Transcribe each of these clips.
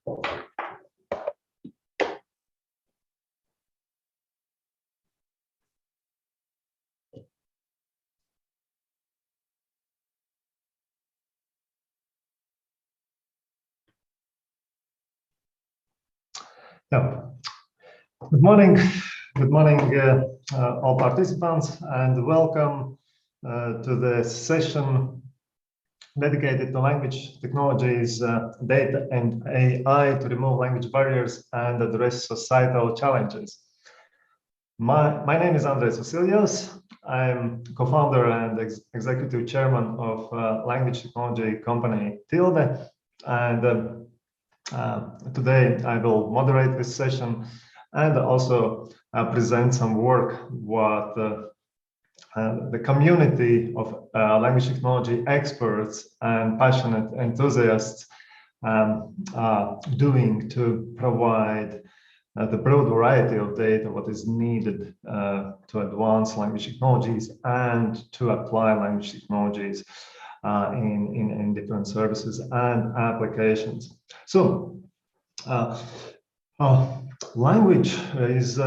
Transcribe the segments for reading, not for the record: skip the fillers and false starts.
Yeah. Good morning, all participants, and welcome to the session dedicated to language technologies, data, and AI to remove language barriers and address societal challenges. My name is Andres Vasilios. I'm co-founder and executive chairman of language technology company Tilde, and today I will moderate this session and also present some work what the community of language technology experts and passionate enthusiasts are doing to provide the broad variety of data what is needed to advance language technologies and to apply language technologies in different services and applications. So language is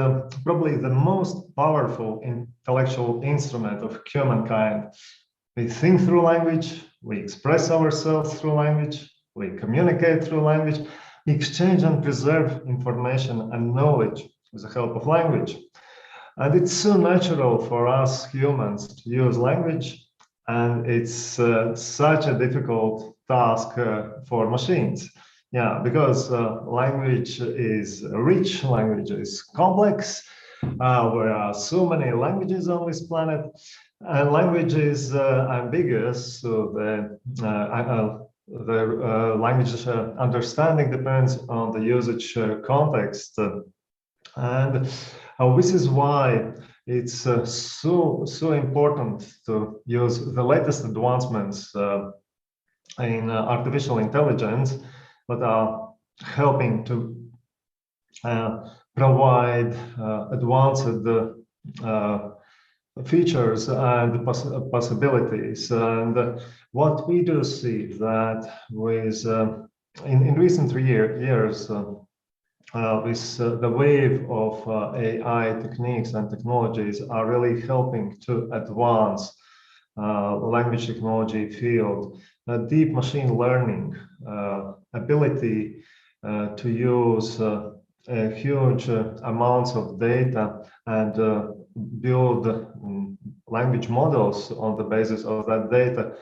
probably the most powerful intellectual instrument of humankind. We think through language, we express ourselves through language, we communicate through language, we exchange and preserve information and knowledge with the help of language. And it's so natural for us humans to use language, and it's such a difficult task for machines. Yeah, because language is rich, language is complex. There are so many languages on this planet, and language is ambiguous. So the language understanding depends on the usage context, and this is why it's so important to use the latest advancements in artificial intelligence that are helping to provide advanced features and possibilities. And what we do see that with in recent years, with the wave of AI techniques and technologies are really helping to advance language technology field. Deep machine learning ability to use huge amounts of data and build language models on the basis of that data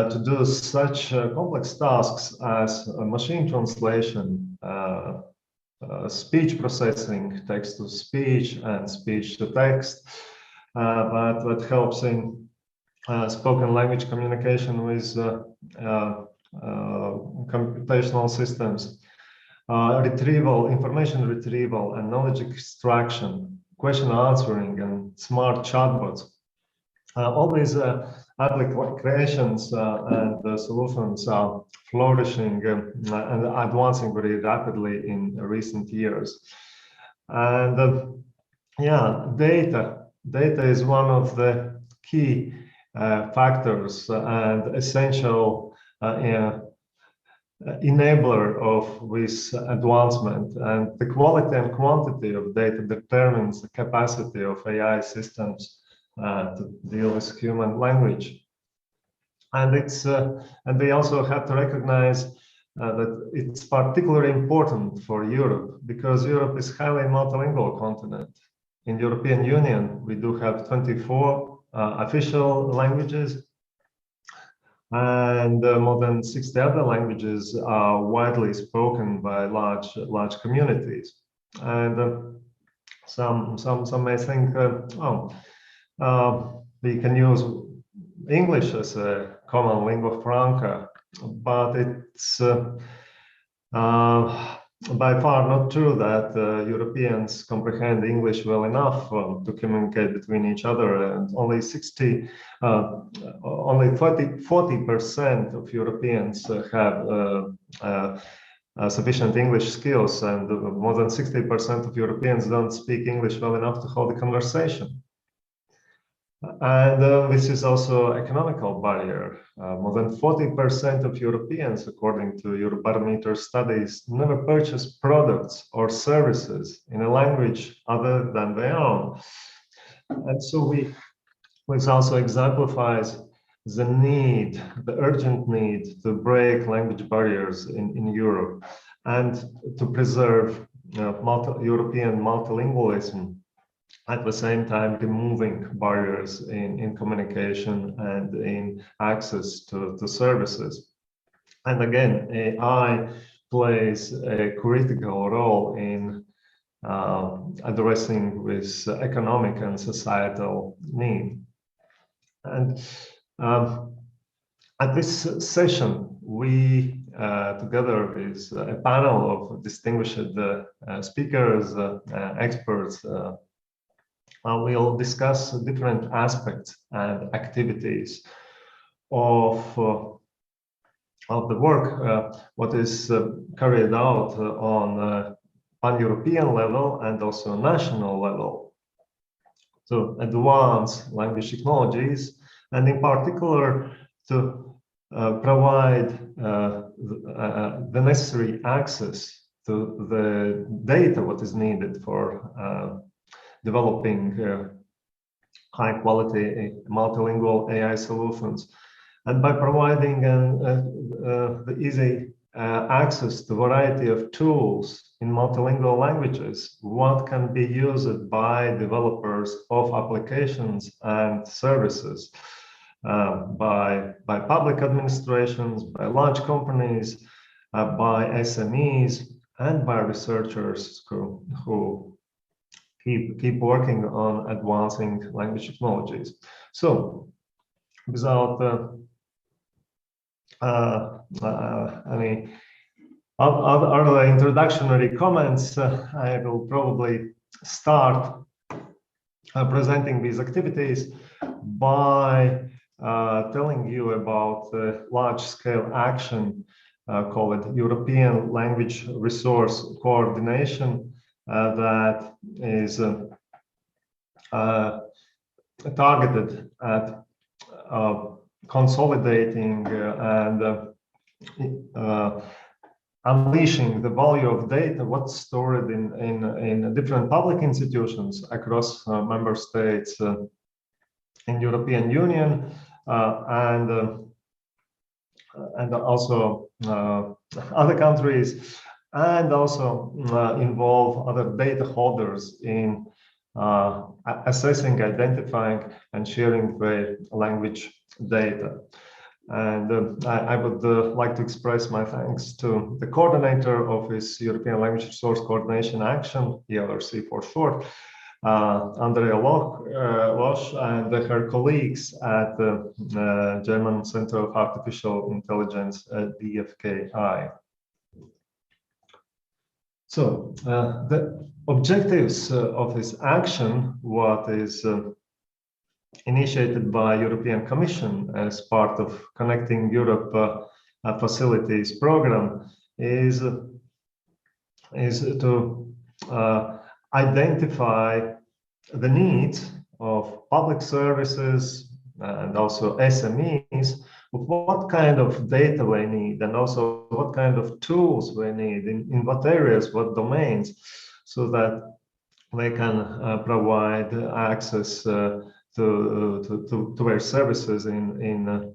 to do such complex tasks as machine translation, speech processing, text to speech and speech to text, but that helps in spoken language communication with computational systems, information retrieval and knowledge extraction, question answering and smart chatbots. All these applications and solutions are flourishing and advancing very rapidly in recent years. And yeah, data is one of the key factors and essential enabler of this advancement, and the quality and quantity of data determines the capacity of AI systems to deal with human language. And and we also have to recognize that it's particularly important for Europe, because Europe is highly multilingual continent. In European Union, we do have 24 official languages, and more than 60 other languages are widely spoken by large communities. And some may think, we can use English as a common lingua franca, but it's by far not true that Europeans comprehend English well enough to communicate between each other, and only 40% of Europeans have sufficient English skills, and more than 60% of Europeans don't speak English well enough to hold a conversation. And this is also economical barrier. More than 40% of Europeans, according to Eurobarometer studies, never purchase products or services in a language other than their own. And so this also exemplifies the need, the urgent need to break language barriers in Europe and to preserve European multilingualism, at the same time removing barriers in communication and in access to services. And again, AI plays a critical role in addressing this economic and societal need. And at this session, we, together with a panel of distinguished speakers, experts, we'll discuss different aspects and activities of the work, what is carried out on pan-European level and also national level to advance language technologies, and in particular to provide the necessary access to the data what is needed for developing high-quality multilingual AI solutions, and by providing the easy access to a variety of tools in multilingual languages, what can be used by developers of applications and services, by public administrations, by large companies, by SMEs, and by researchers who keep working on advancing language technologies. So, without any other introductory comments, I will probably start presenting these activities by telling you about the large-scale action called European Language Resource Coordination that is targeted at consolidating and unleashing the value of data, what's stored in different public institutions across member states in European Union and also other countries, and also involve other data holders in assessing, identifying, and sharing the language data. And I would like to express my thanks to the coordinator of this European Language Resource Coordination Action, ELRC for short, Andrea Losch, and her colleagues at the German Center of Artificial Intelligence, DFKI. So the objectives of this action, what is initiated by European Commission as part of Connecting Europe Facilities program, is to identify the needs of public services and also SMEs, of what kind of data we need, and also what kind of tools we need, in what areas, what domains, so that they can provide access to their services to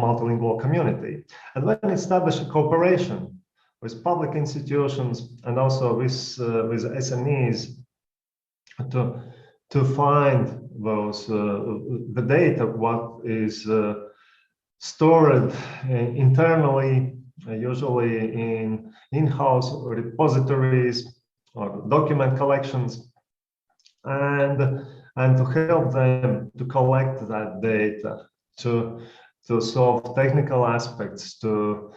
multilingual community. And when establish a cooperation with public institutions and also with SMEs to find those the data, what is stored internally, usually in-house repositories or document collections, and to help them to collect that data, to solve technical aspects, to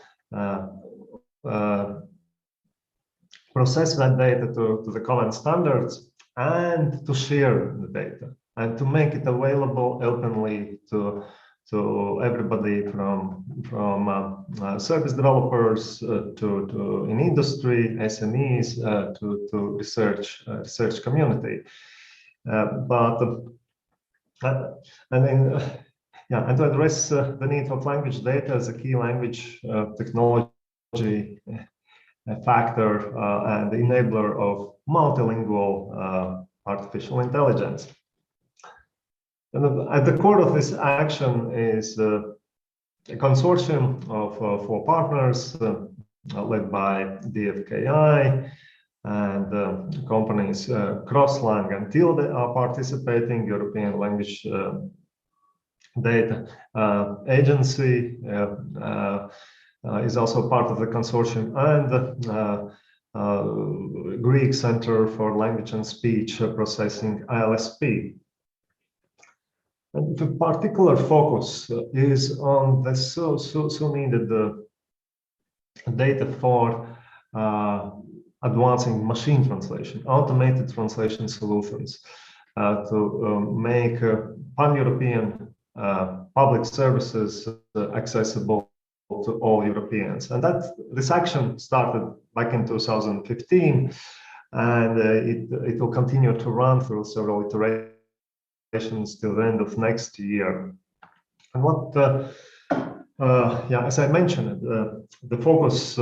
process that data to the common standards, and to share the data and to make it available openly to everybody, from service developers to in industry, SMEs, to research community. But and then, and to address the need of language data as a key language technology factor and enabler of multilingual artificial intelligence. And at the core of this action is a consortium of 4 partners led by DFKI, and companies Crosslang and Tilde are participating. European Language Data Agency is also part of the consortium, and Greek Center for Language and Speech Processing, ILSP. And the particular focus is on the so needed data for advancing machine translation, automated translation solutions to make pan-European public services accessible to all Europeans. And this action started back in 2015, and it will continue to run through several iterations till the end of next year. And what as I mentioned, the focus,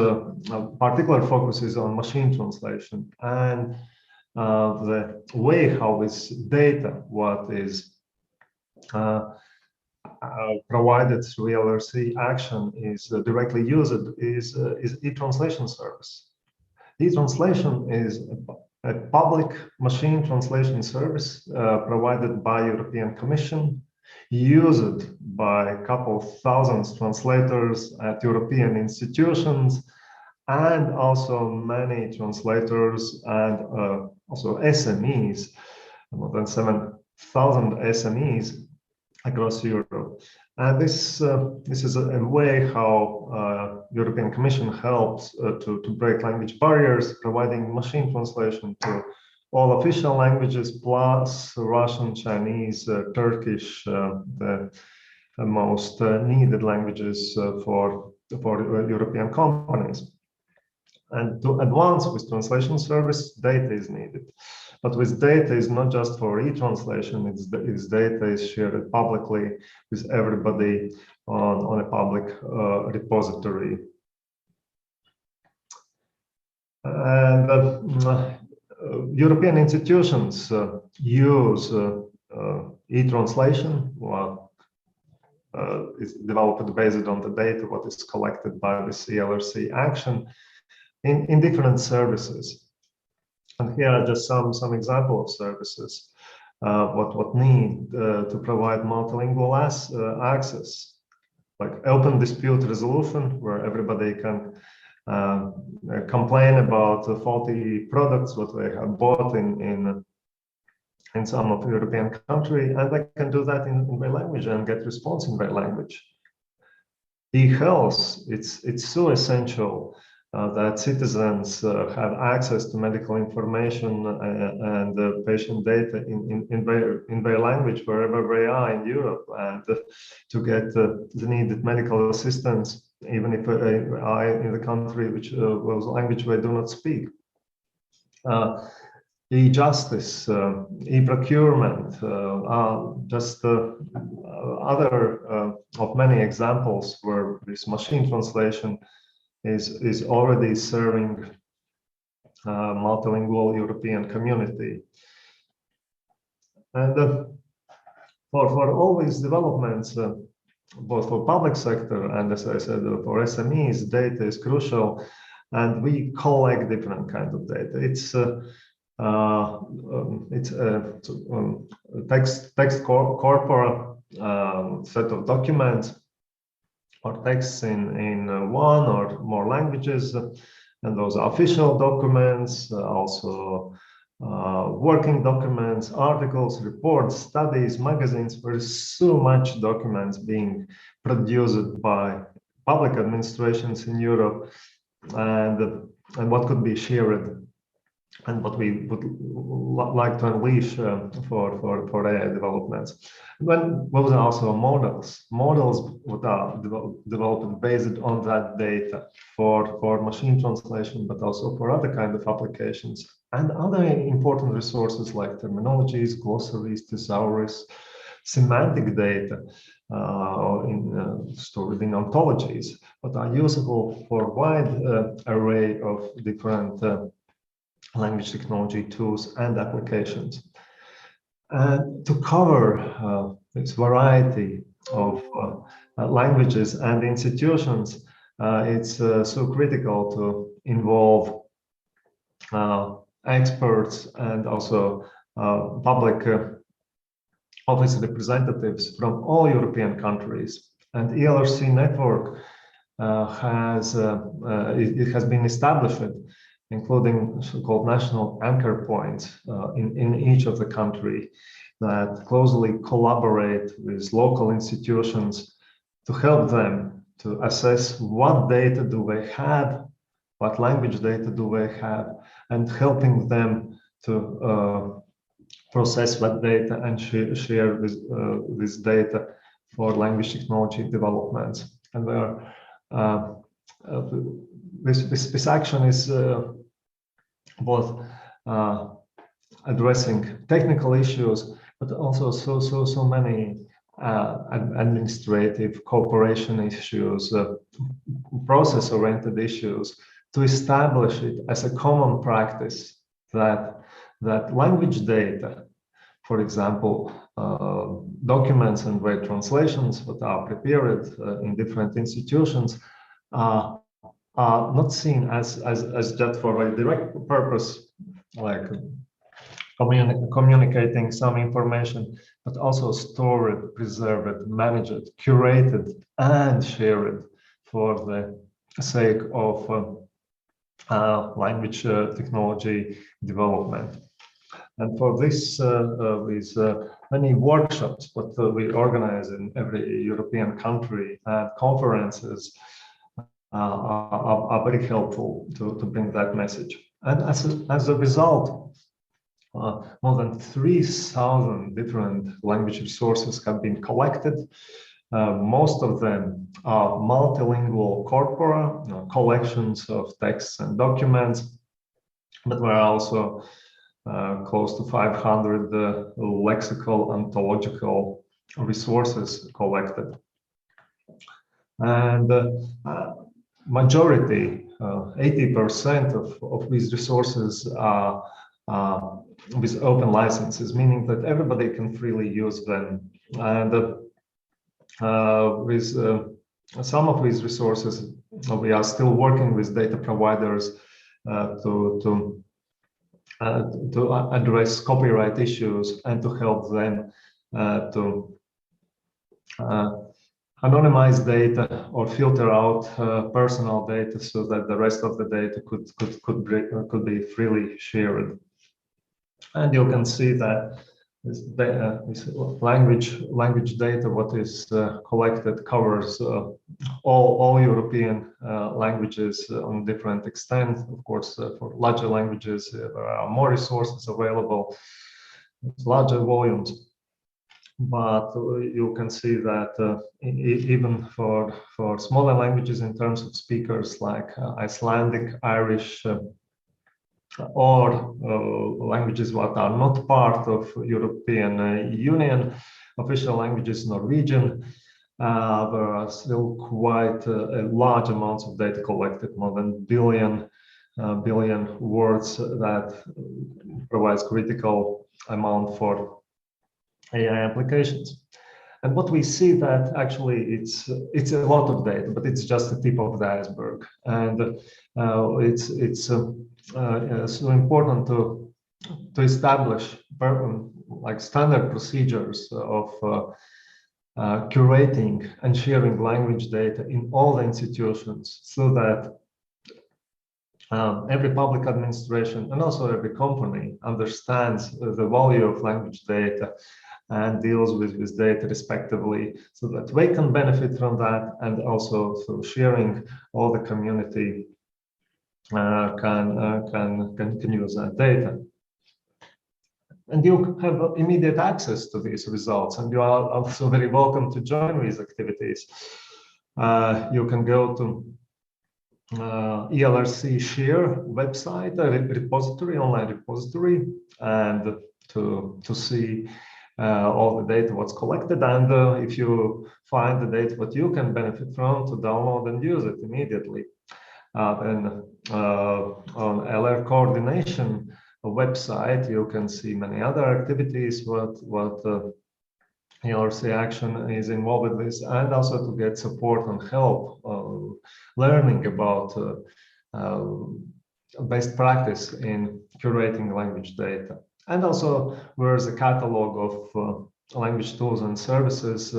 particular focus is on machine translation, and the way how this data, what is provided through ELG Action is directly used is Etranslation service. Etranslation is a public machine translation service provided by European Commission, used by a couple of thousands translators at European institutions, and also many translators and also SMEs, more than 7,000 SMEs across Europe. And this is a way how European Commission helps to break language barriers, providing machine translation to all official languages, plus Russian, Chinese, Turkish, the most needed languages for European companies. And to advance with translation service, data is needed. But with data is not just for e-translation, its data is shared publicly with everybody on a public repository. And European institutions use e-translation, is developed based on the data what is collected by the ELG Action in different services. And here are just some example of services what need to provide multilingual access, like open dispute resolution, where everybody can complain about faulty products what they have bought in some of the European country, and they can do that in their language and get response in their language. E-health, it's so essential that citizens have access to medical information and patient data in their language wherever they are in Europe, and to get the needed medical assistance, even if they are in the country whose language they do not speak. E-justice, e-procurement are just other of many examples where this machine translation is already serving multilingual European community. And for all these developments, both for public sector and, as I said, for SMEs, data is crucial, and we collect different kinds of data. It's text corpora set of documents, or texts in one or more languages, and those are official documents, also working documents, articles, reports, studies, magazines. There is so much documents being produced by public administrations in Europe, and what could be shared, and what we would like to unleash for AI developments. Then those are also models that are developed based on that data for machine translation, but also for other kind of applications, and other important resources like terminologies, glossaries, thesaurus, semantic data stored in ontologies, but are usable for a wide array of different language technology tools and applications. And to cover this variety of languages and institutions, it's so critical to involve experts and also public office representatives from all European countries. And ELRC network has been established, including so-called national anchor points in each of the country that closely collaborate with local institutions to help them to assess what data do they have, what language data do they have, and helping them to process that data and share this data for language technology developments. And this action is both addressing technical issues, but also so many administrative cooperation issues, process-oriented issues, to establish it as a common practice that language data, for example, documents and their translations that are prepared in different institutions, are not seen as just for a direct purpose, like communicating some information, but also stored, preserved, managed, curated, and shared for the sake of language technology development. And for this, with many workshops that we organize in every European country, and conferences are very helpful to bring that message. And as a result, more than 3,000 different language resources have been collected. Most of them are multilingual corpora, collections of texts and documents, but there are also close to 500 lexical ontological resources collected. And majority, 80% of these resources are with open licenses, meaning that everybody can freely use them. And with some of these resources, we are still working with data providers to address copyright issues and to help them to anonymize data or filter out personal data so that the rest of the data could be freely shared. And you can see that this language data, what is collected, covers all European languages on different extent. Of course, for larger languages, there are more resources available, larger volumes. But you can see that even for smaller languages in terms of speakers, like Icelandic, Irish, or languages that are not part of European Union, official languages, Norwegian, there are still quite large amounts of data collected, more than billion words, that provides critical amount for AI applications. And what we see that actually it's a lot of data, but it's just the tip of the iceberg. And it's so important to establish like standard procedures of curating and sharing language data in all the institutions, so that every public administration and also every company understands the value of language data and deals with this data respectively, so that they can benefit from that, and also through sharing, all the community can use that data. And you have immediate access to these results, and you are also very welcome to join these activities. You can go to ELRC Share website, a repository, online repository, and to see all the data what's collected, and if you find the data what you can benefit from, to download and use it immediately. And on LR coordination website, you can see many other activities what ELG Action is involved with this, and also to get support and help learning about best practice in curating language data. And also there's a catalog of language tools and services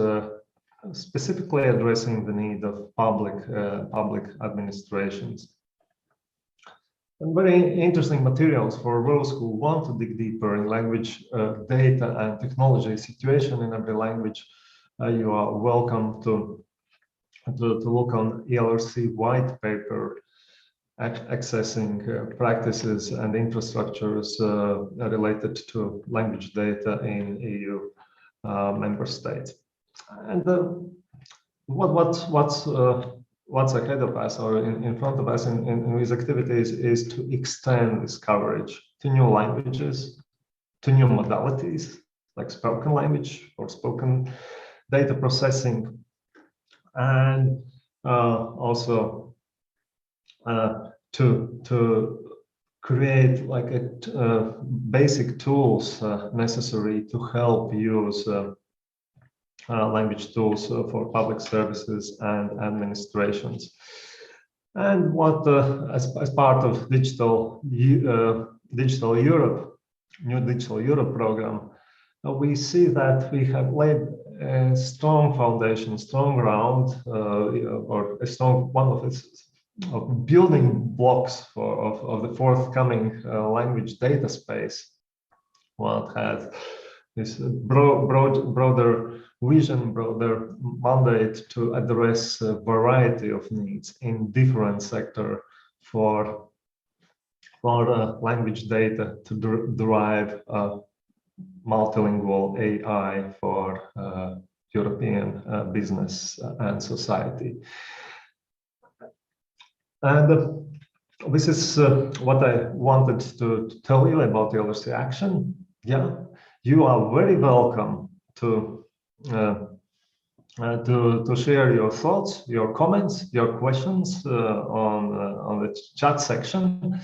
specifically addressing the need of public administrations. And very interesting materials for those who want to dig deeper in language data and technology situation in every language. You are welcome to look on ELRC white paper, accessing practices and infrastructures related to language data in EU member states. And what's ahead of us, or in front of us in these activities, is to extend this coverage to new languages, to new modalities like spoken language or spoken data processing, and also to create like basic tools necessary to help use language tools for public services and administrations. And what, as part of Digital Europe, New Digital Europe program, we see that we have laid a strong foundation, strong ground, or a strong one of its building blocks of the forthcoming language data space. What has this broader vision, broader mandate to address a variety of needs in different sectors for language data to derive multilingual AI for European business and society. And this is what I wanted to tell you about Oversea Action. Yeah, you are very welcome to share your thoughts, your comments, your questions on the chat section,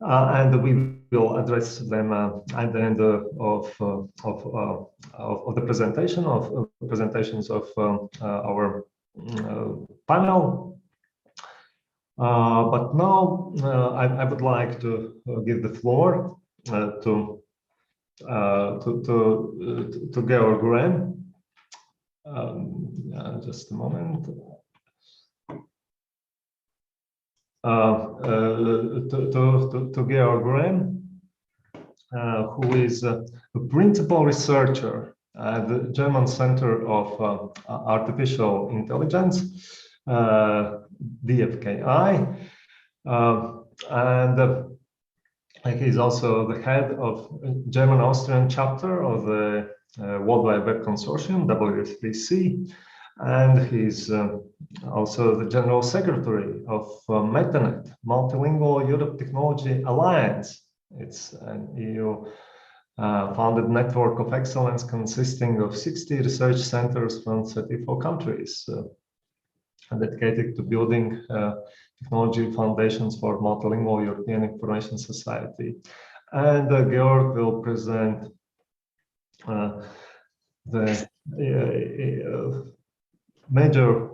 and we will address them at the end of the presentation of presentations of our panel. But now I would like to give the floor to Georg Graham. Just a moment. To Georg Graham, who is a principal researcher at the German Center of Artificial Intelligence, DFKI, and he's also the head of German-Austrian chapter of the World Wide Web Consortium, W3C, and he's also the General Secretary of MetaNet, Multilingual Europe Technology Alliance. It's an EU founded network of excellence consisting of 60 research centers from 34 countries, dedicated to building technology foundations for multilingual European information society. And Georg will present the major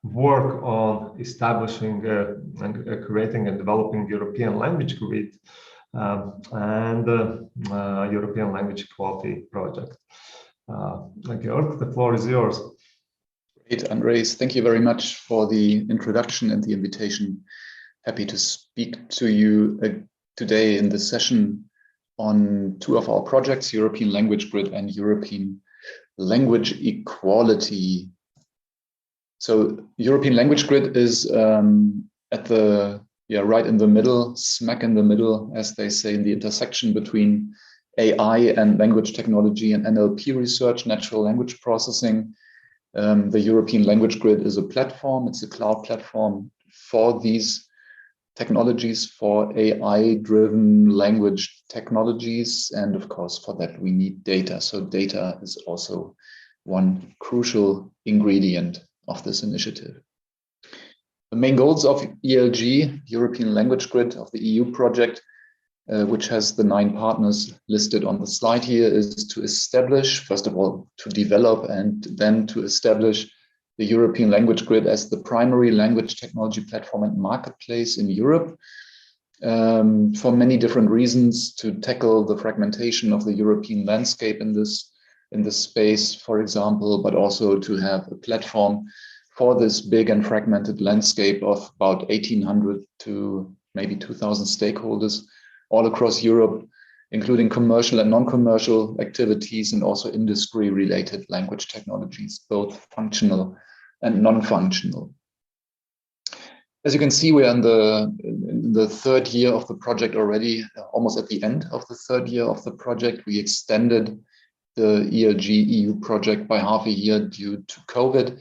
work on establishing and creating and developing European language grid and European language equality project. Georg, the floor is yours. Great, Andres. Thank you very much for the introduction and the invitation. Happy to speak to you today in this session on two of our projects, European Language Grid and European Language Equality. So European Language Grid is at the, right in the middle, smack in the middle, as they say, in the intersection between AI and language technology and NLP research, natural language processing. The European Language Grid is a platform. It's a cloud platform for these technologies for AI-driven language technologies. And of course, for that, we need data. So data is also one crucial ingredient of this initiative. The main goals of ELG, European Language Grid of the EU project, which has the 9 partners listed on the slide here, is to establish, first of all, to develop and then to establish the European Language Grid as the primary language technology platform and marketplace in Europe, for many different reasons, to tackle the fragmentation of the European landscape in this space, for example, but also to have a platform for this big and fragmented landscape of about 1,800 to maybe 2,000 stakeholders all across Europe, including commercial and non-commercial activities and also industry-related language technologies, both functional and non-functional. As you can see, we are in the 3rd year of the project already, almost at the end of the 3rd year of the project. We extended the ELG EU project by half a year due to COVID.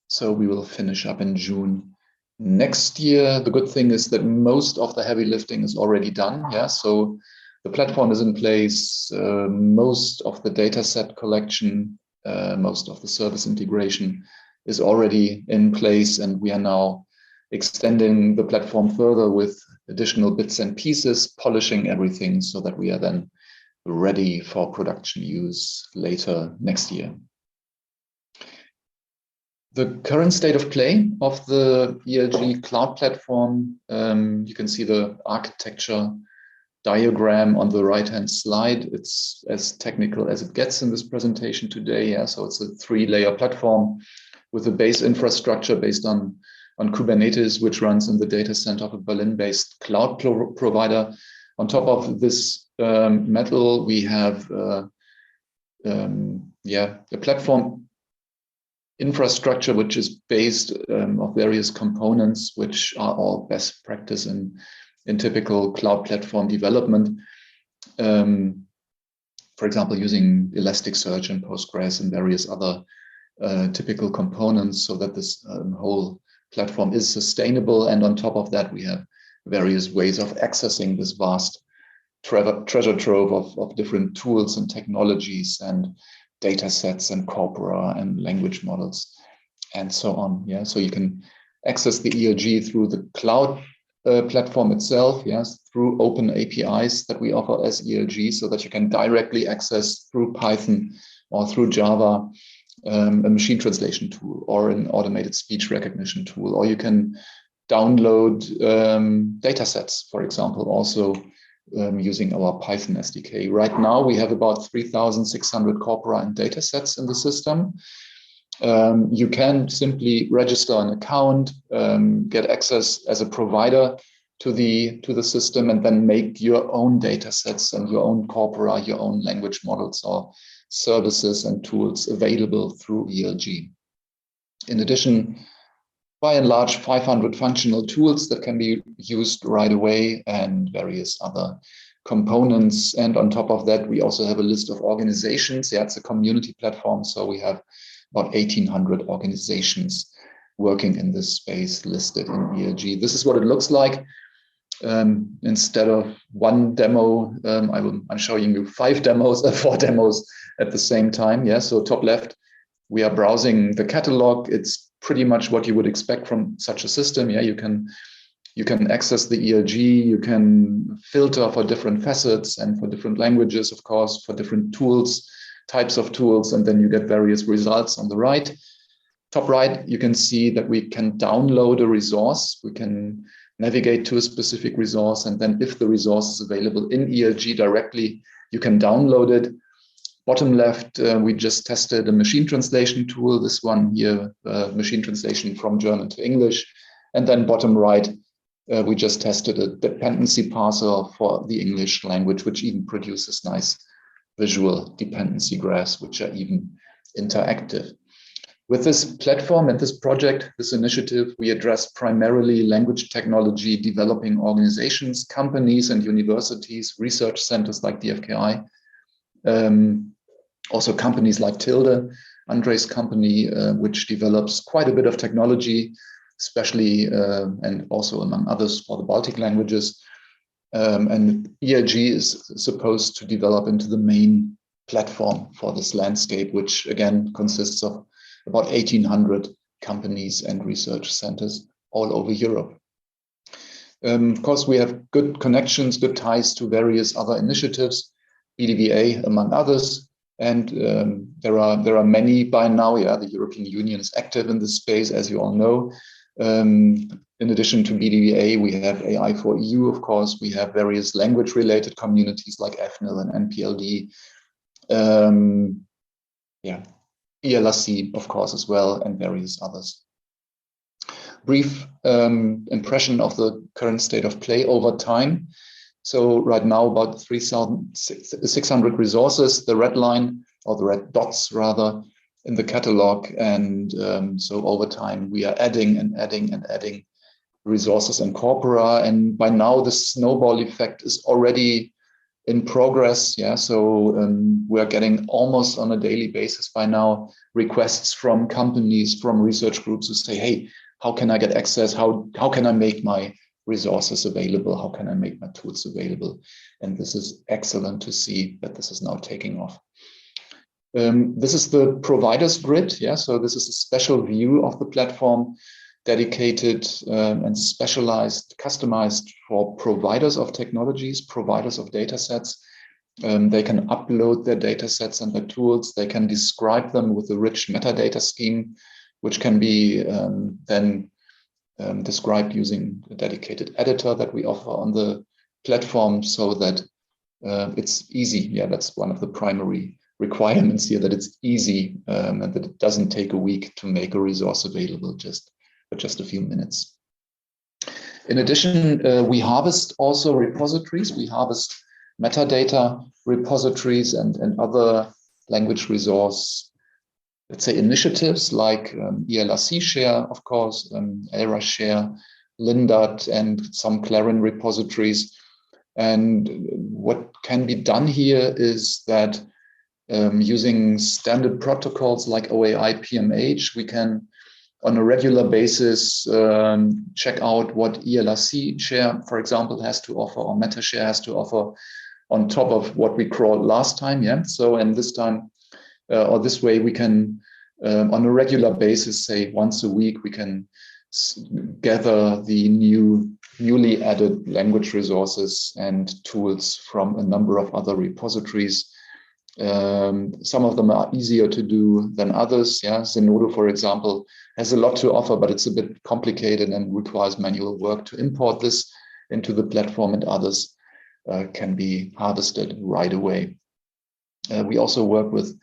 So we will finish up in June next year. The good thing is that most of the heavy lifting is already done. Yeah, so the platform is in place, most of the data set collection, most of the service integration is already in place, and we are now extending the platform further with additional bits and pieces, polishing everything so that we are then ready for production use later next year. The current state of play of the ELG Cloud Platform, you can see the architecture diagram on the right-hand slide. It's as technical as it gets in this presentation today. Yeah, so it's a 3-layer platform with a base infrastructure based on Kubernetes, which runs in the data center of a Berlin-based cloud provider. On top of this metal, we have a platform infrastructure which is based of various components, which are all best practice in typical cloud platform development. For example, using Elasticsearch and Postgres and various other typical components so that this whole platform is sustainable. And on top of that, we have various ways of accessing this vast treasure trove of different tools and technologies and data sets and corpora and language models and so on. Yeah, so you can access the ELG through the cloud platform itself, yes, through open APIs that we offer as ELG, so that you can directly access through Python or through Java a machine translation tool or an automated speech recognition tool, or you can download data sets, for example, also using our Python SDK. Right now, we have about 3,600 corpora and data sets in the system. You can simply register an account, get access as a provider to the system, and then make your own data sets and your own corpora, your own language models or services and tools available through ELG. In addition, by and large, 500 functional tools that can be used right away and various other components. And on top of that, we also have a list of organizations. Yeah, it's a community platform. So we have about 1,800 organizations working in this space listed in ELG. This is what it looks like. Instead of one demo, I'm showing you 4 demos at the same time. Yeah, so top left, we are browsing the catalog. It's pretty much what you would expect from such a system. Yeah, you can access the ELG, you can filter for different facets and for different languages, of course, for different tools, types of tools, and then you get various results on the right. Top right, you can see that we can download a resource. We can navigate to a specific resource, and then if the resource is available in ELG directly, you can download it. Bottom left, we just tested a machine translation tool, this one here, machine translation from German to English. And then bottom right, we just tested a dependency parser for the English language, which even produces nice visual dependency graphs, which are even interactive. With this platform and this project, this initiative, we address primarily language technology developing organizations, companies and universities, research centers like the FKI, also companies like Tilde, Andre's company, which develops quite a bit of technology, especially and also among others for the Baltic languages. And ELG is supposed to develop into the main platform for this landscape, which again consists of about 1,800 companies and research centers all over Europe. Of course, we have good connections, good ties to various other initiatives, BDVA among others, and there are many by now. Yeah, the European Union is active in this space, as you all know. In addition to BDVA, we have AI for EU, of course. We have various language-related communities like EFNIL and NPLD. ELRC, of course, as well, and various others. Brief impression of the current state of play over time. So right now, about 3,600 resources, the red line, or the red dots rather, in the catalog. And so over time, we are adding and adding and adding resources and corpora. And by now, the snowball effect is already in progress. Yeah, so we're getting almost on a daily basis by now requests from companies, from research groups who say, hey, how can I get access? How can I make my resources available? How can I make my tools available? And this is excellent to see that this is now taking off. This is the providers grid. Yeah, so this is a special view of the platform dedicated and specialized, customized for providers of technologies, providers of data sets. They can upload their data sets and their tools. They can describe them with a rich metadata scheme, which can be then described using a dedicated editor that we offer on the platform, so that it's easy. Yeah, that's one of the primary requirements here, that it's easy and that it doesn't take a week to make a resource available, just a few minutes. In addition, we harvest also repositories. We harvest metadata repositories and other language resource, let's say, initiatives like ELRC Share, of course, ELRA Share, Lindat, and some Clarin repositories. And what can be done here is that using standard protocols like OAI PMH, we can on a regular basis check out what ELRC Share, for example, has to offer, or MetaShare has to offer on top of what we crawled last time. Yeah. So, and this time, or this way, we can on a regular basis, say once a week, we can gather the newly added language resources and tools from a number of other repositories. Some of them are easier to do than others. Yeah, Zenodo, for example, has a lot to offer, but it's a bit complicated and requires manual work to import this into the platform, and others can be harvested right away. We also work with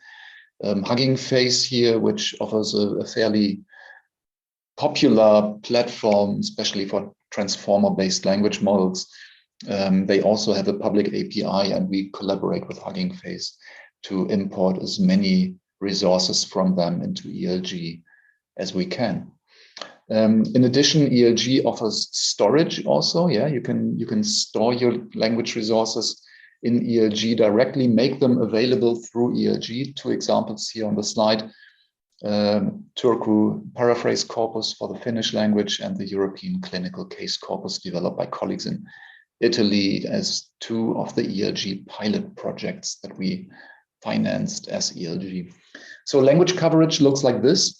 Hugging Face here, which offers a fairly popular platform, especially for transformer-based language models. They also have a public API, and we collaborate with Hugging Face to import as many resources from them into ELG as we can. In addition, ELG offers storage also. Yeah, you can store your language resources in ELG directly, make them available through ELG. Two examples here on the slide. Turku Paraphrase Corpus for the Finnish language, and the European Clinical Case Corpus developed by colleagues in Italy as two of the ELG pilot projects that we financed as ELG. So language coverage looks like this.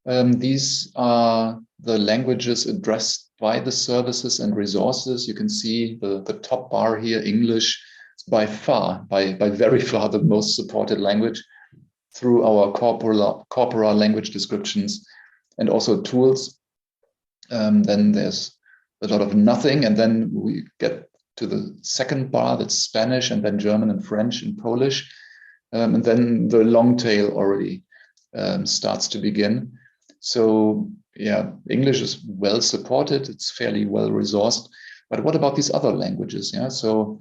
These are the languages addressed by the services and resources. You can see the top bar here, English, by very far the most supported language through our corpora language descriptions and also tools. Then there's a lot of nothing, and then we get to the second bar, that's Spanish, and then German and French and Polish. And then the long tail already starts to begin. So yeah, English is well supported, it's fairly well resourced. But what about these other languages? Yeah, so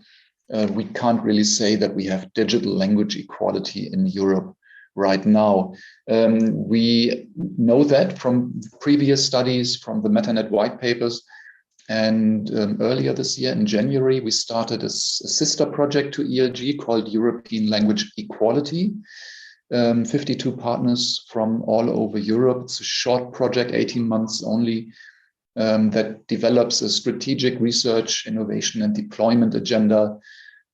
we can't really say that we have digital language equality in Europe right now. We know that from previous studies, from the MetaNet white papers. And earlier this year in January, we started a sister project to ELG called European Language Equality. 52 partners from all over Europe. It's a short project, 18 months only, that develops a strategic research, innovation, and deployment agenda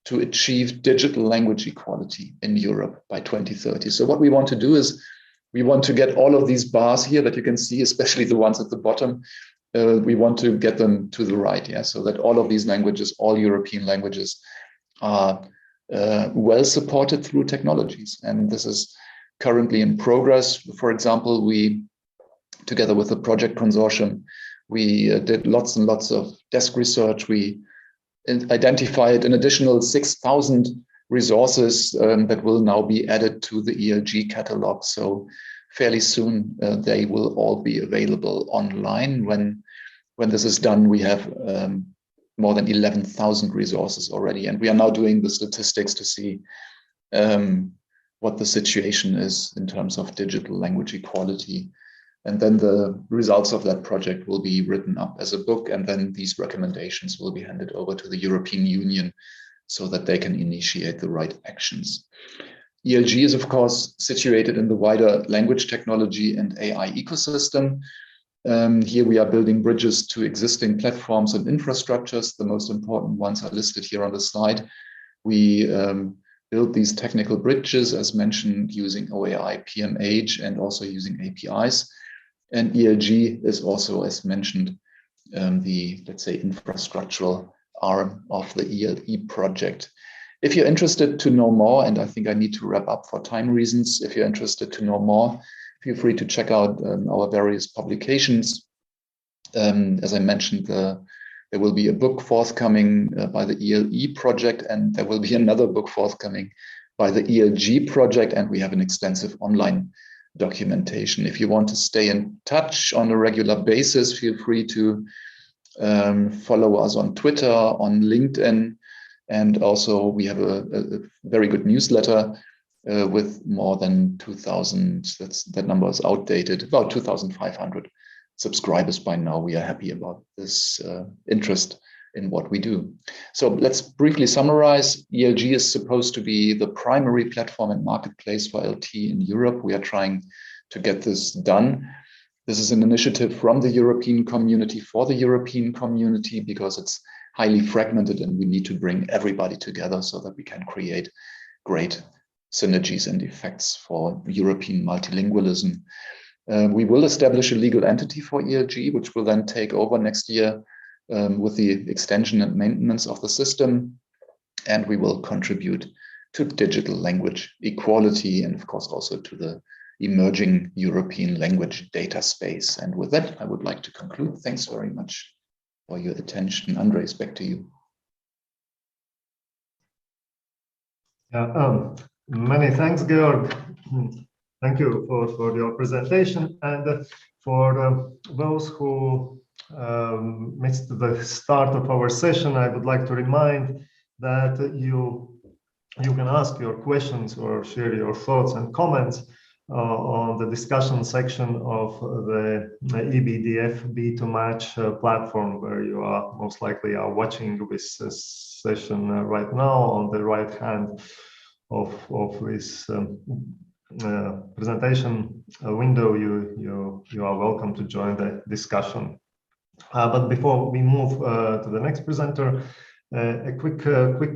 to achieve digital language equality in Europe by 2030. So what we want to do is we want to get all of these bars here that you can see, especially the ones at the bottom, we want to get them to the right, yeah, so that all of these languages, all European languages, are well supported through technologies. And this is currently in progress. For example, we, together with the project consortium, we did lots and lots of desk research. We identified an additional 6,000 resources that will now be added to the ELG catalog. So fairly soon they will all be available online. When this is done, we have more than 11,000 resources already. And we are now doing the statistics to see what the situation is in terms of digital language equality. And then the results of that project will be written up as a book, and then these recommendations will be handed over to the European Union so that they can initiate the right actions. ELG is, of course, situated in the wider language technology and AI ecosystem. Here we are building bridges to existing platforms and infrastructures. The most important ones are listed here on the slide. We build these technical bridges, as mentioned, using OAI, PMH, and also using APIs. And ELG is also, as mentioned, the, let's say, infrastructural arm of the ELE project. If you're interested to know more, and I think I need to wrap up for time reasons, if you're interested to know more, feel free to check out our various publications. As I mentioned, there will be a book forthcoming by the ELE project, and there will be another book forthcoming by the ELG project, and we have an extensive online documentation. If you want to stay in touch on a regular basis, feel free to follow us on Twitter, on LinkedIn, and also we have a very good newsletter with more than 2,000, that number is outdated, about 2,500 subscribers by now. We are happy about this interest in what we do. So let's briefly summarize. ELG is supposed to be the primary platform and marketplace for LT in Europe. We are trying to get this done. This is an initiative from the European community for the European community because it's highly fragmented and we need to bring everybody together so that we can create great synergies and effects for European multilingualism. We will establish a legal entity for ELG, which will then take over next year with the extension and maintenance of the system. And we will contribute to digital language equality and, of course, also to the emerging European language data space. And with that, I would like to conclude. Thanks very much for your attention. Andres, back to you. Yeah, many thanks, Georg. Thank you for your presentation. And for those who missed the start of our session, I would like to remind that you can ask your questions or share your thoughts and comments on the discussion section of the EBDF B2Match platform, where you are most likely watching this session right now. On the right hand of this presentation window, you are welcome to join the discussion. But before we move to the next presenter, a quick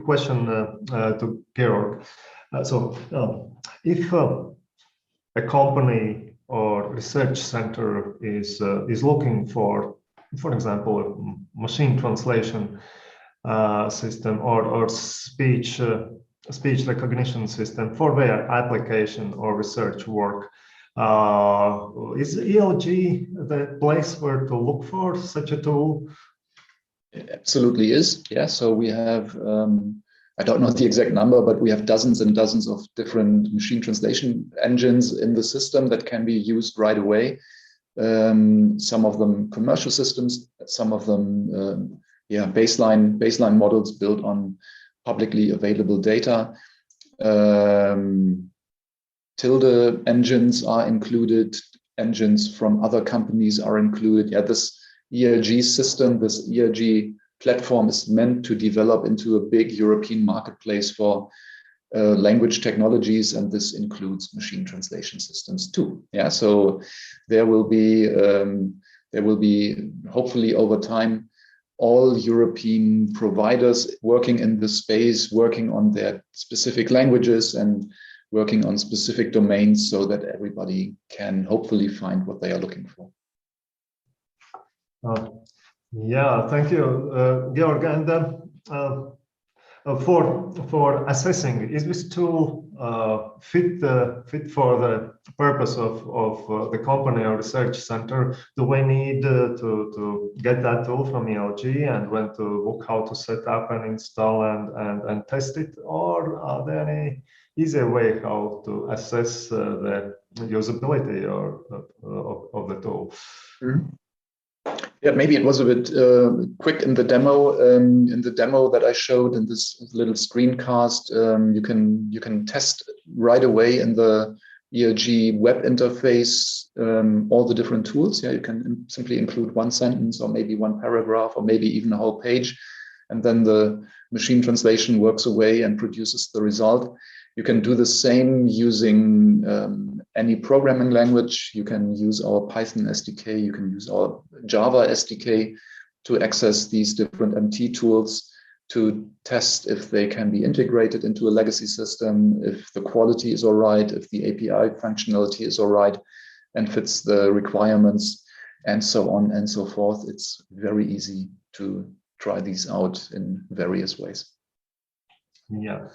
question to Georg. If a company or research center is looking for example, a machine translation system or speech recognition system for their application or research work, is ELG the place where to look for such a tool? It absolutely is. Yeah. So we have, I don't know the exact number, but we have dozens and dozens of different machine translation engines in the system that can be used right away. Some of them commercial systems, some of them, baseline models built on publicly available data. Tilde engines are included, engines from other companies are included. Yeah, this ELG system, this ELG platform is meant to develop into a big European marketplace for language technologies, and this includes machine translation systems too. Yeah, so there will be there will be, hopefully over time, all European providers working in this space, working on their specific languages and working on specific domains so that everybody can hopefully find what they are looking for. Yeah, thank you, Georg. And for assessing, is this tool fit for the purpose of the company or research center? Do we need to get that tool from ELG and when to look how to set up and install and test it, or are there any easier way how to assess the usability of the tool? Mm-hmm. Yeah, maybe it was a bit quick in the demo. In the demo that I showed in this little screencast, you can test right away in the ELG web interface all the different tools. Yeah, you can simply include one sentence or maybe one paragraph or maybe even a whole page, and then the machine translation works away and produces the result. You can do the same using any programming language. You can use our Python SDK. You can use our Java SDK to access these different MT tools to test if they can be integrated into a legacy system, if the quality is all right, if the API functionality is all right and fits the requirements, and so on and so forth. It's very easy to try these out in various ways. Yeah.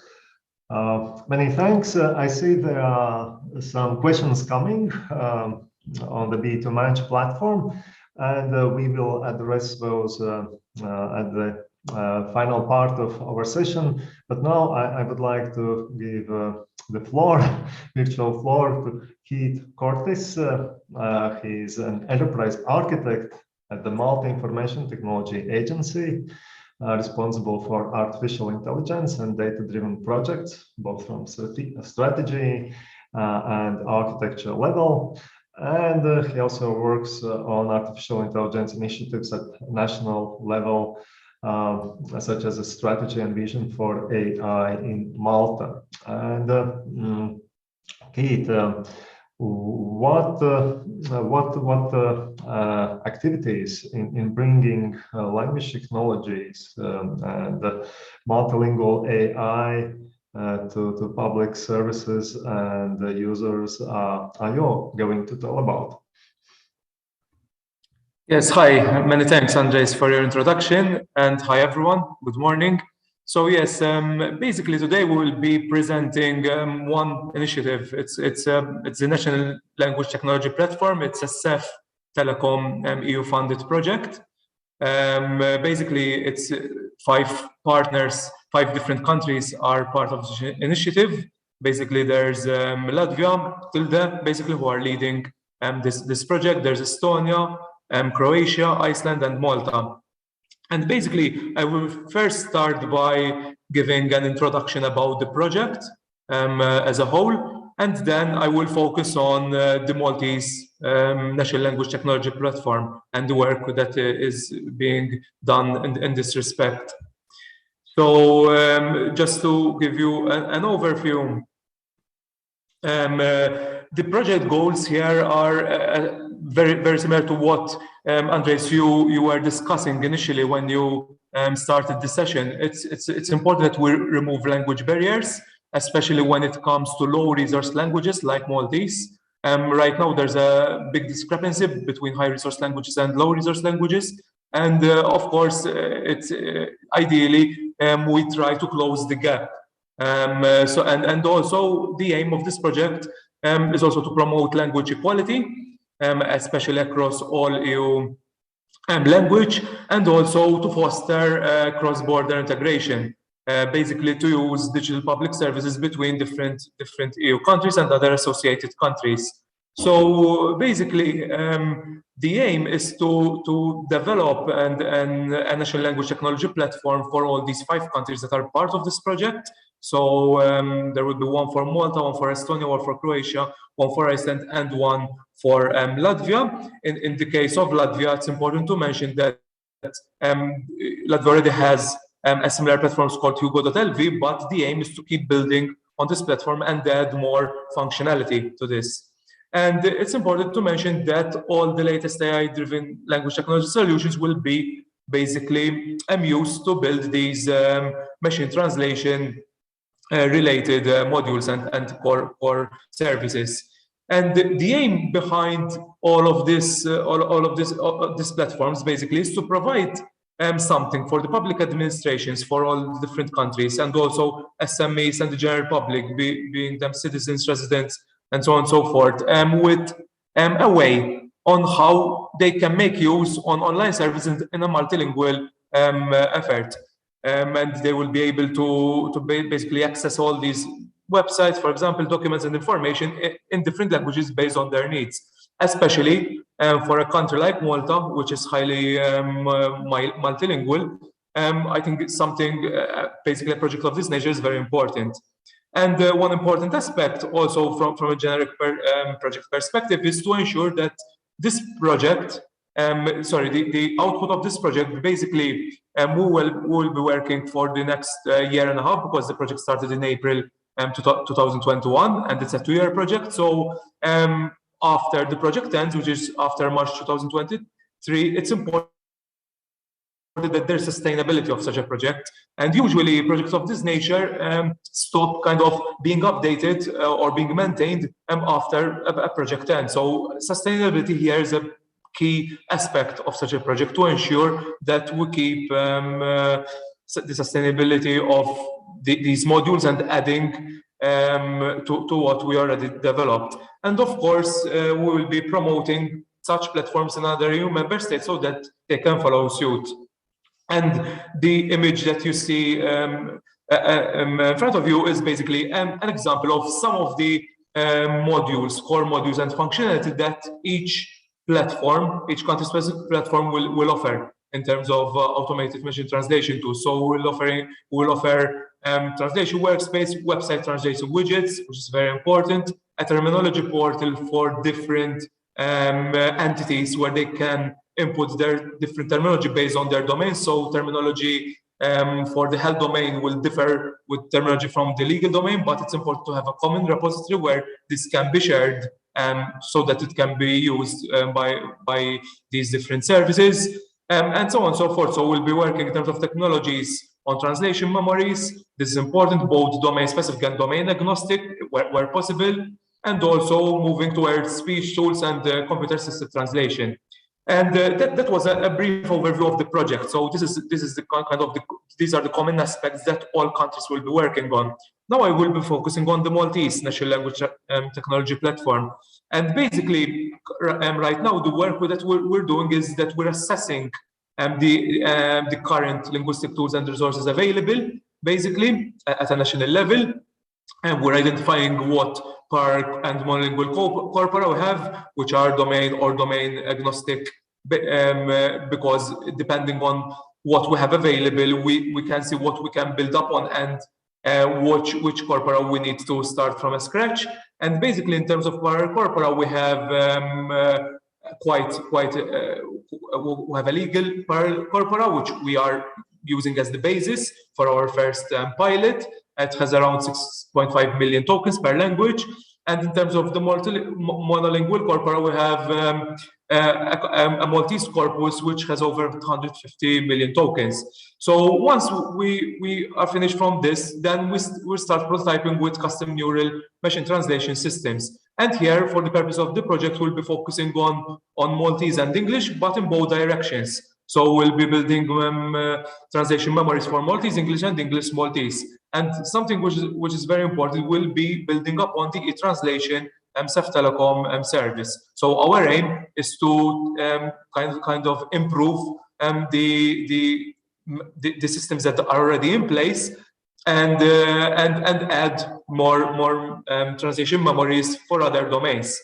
Many thanks. I see there are some questions coming on the B2Match platform, and we will address those at the final part of our session. But now I would like to give the floor, virtual floor, to Keith Cortis. He's an enterprise architect at the Multi-Information Technology Agency, responsible for artificial intelligence and data-driven projects, both from strategy and architecture level. And he also works on artificial intelligence initiatives at national level, such as a strategy and vision for AI in Malta. And Keith, what activities in bringing language technologies and multilingual AI to public services and users are you going to tell about? Yes, hi. Many thanks, Andres, for your introduction, and hi everyone. Good morning. So yes, basically today we will be presenting one initiative. It's the National Language Technology Platform. It's a CEF Telecom EU-funded project. Basically, it's 5 partners, 5 different countries are part of the initiative. Basically, there's Latvia, Tilde, basically who are leading this project. There's Estonia, Croatia, Iceland, and Malta. And basically, I will first start by giving an introduction about the project as a whole, and then I will focus on the Maltese National Language Technology Platform and the work that is being done in this respect. So just to give you an overview, the project goals here are very similar to what Andres you were discussing initially when you started the session. It's important that we remove language barriers, especially when it comes to low resource languages like Maltese. Right now, there's a big discrepancy between high resource languages and low resource languages, and of course, it's ideally we try to close the gap. And also the aim of this project is also to promote language equality, especially across all EU language, and also to foster cross-border integration, basically to use digital public services between different EU countries and other associated countries. So basically, the aim is to develop a national language technology platform for all these 5 countries that are part of this project. So there will be one for Malta, one for Estonia, one for Croatia, one for Iceland, and one for Latvia. In the case of Latvia, it's important to mention that Latvia already has a similar platform called Juga.lv, but the aim is to keep building on this platform and add more functionality to this. And it's important to mention that all the latest AI-driven language technology solutions will be basically used to build these machine translation related modules and core services. And the aim behind all of this, these platforms basically is to provide something for the public administrations for all the different countries, and also SMEs and the general public, being them citizens, residents, and so on and so forth, with a way on how they can make use on online services in a multilingual effort. And they will be able to basically access all these websites, for example, documents and information in different languages based on their needs, especially for a country like Malta, which is highly multilingual. I think it's something, basically a project of this nature is very important. And one important aspect also from a generic project perspective is to ensure that this project, the output of this project, basically we will be working for the next year and a half, because the project started in April 2021, and it's a 2-year project. So after the project ends, which is after March 2023, it's important that there's sustainability of such a project. And usually projects of this nature stop kind of being updated or being maintained after a project ends. So sustainability here is a key aspect of such a project to ensure that we keep the sustainability of these modules and adding to what we already developed. And of course, we will be promoting such platforms in other EU member states so that they can follow suit. And the image that you see in front of you is basically an example of some of the modules, core modules and functionality that each platform, each country-specific platform will offer in terms of automated machine translation tools. So we'll offer translation workspace, website translation widgets, which is very important, a terminology portal for different entities where they can input their different terminology based on their domain. So terminology for the health domain will differ with terminology from the legal domain, but it's important to have a common repository where this can be shared so that it can be used by these different services, and so on and so forth. So we'll be working in terms of technologies on translation memories. This is important, both domain specific and domain agnostic where possible, and also moving towards speech tools and computer assisted translation. And that was a brief overview of the project. So this is the kind of these are the common aspects that all countries will be working on. Now I will be focusing on the Maltese National Language Technology Platform. And basically, right now, the work that we're doing is that we're assessing the current linguistic tools and resources available, basically, at a national level. And we're identifying what PARC and monolingual corpora we have, which are domain or domain agnostic, because depending on what we have available, we can see what we can build up on and which corpora we need to start from scratch. And basically, in terms of PARC corpora, we have we have a legal PARC corpora, which we are using as the basis for our first pilot. It has around 6.5 million tokens per language. And in terms of the monolingual corpora, we have a Maltese corpus, which has over 150 million tokens. So once we are finished from this, then we start prototyping with custom neural machine translation systems. And here, for the purpose of the project, we'll be focusing on Maltese and English, but in both directions. So we'll be building translation memories for Maltese English and English Maltese. And something which is very important, we'll be building up on the Etranslation CEF Telecom service. So our aim is to kind of improve the systems that are already in place and add more translation memories for other domains.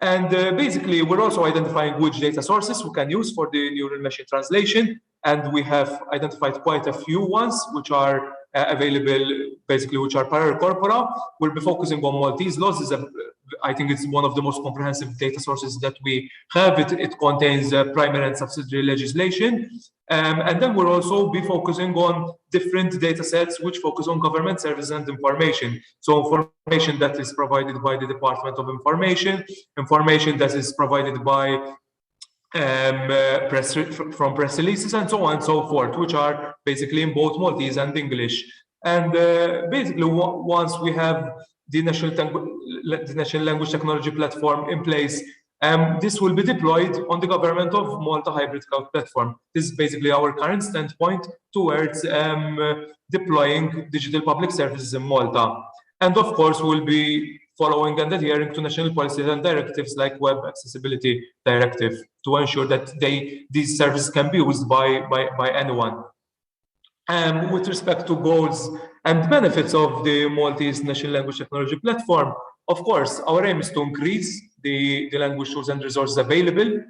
And basically, we're also identifying which data sources we can use for the neural machine translation. And we have identified quite a few ones which are available, basically, which are PARC corpora. We'll be focusing on Maltese laws. I think it's one of the most comprehensive data sources that we have. It contains primary and subsidiary legislation. And then we'll also be focusing on different data sets which focus on government services and information. So information that is provided by the Department of Information, information that is provided by from press releases and so on and so forth, which are basically in both Maltese and English. And basically, once we have the National Language Technology Platform in place, this will be deployed on the Government of Malta Hybrid Cloud Platform. This is basically our current standpoint towards deploying digital public services in Malta. And of course, we'll be following and adhering to national policies and directives like Web Accessibility Directive to ensure that these services can be used by anyone. With respect to goals and benefits of the Maltese National Language Technology Platform, of course, our aim is to increase the language tools and resources available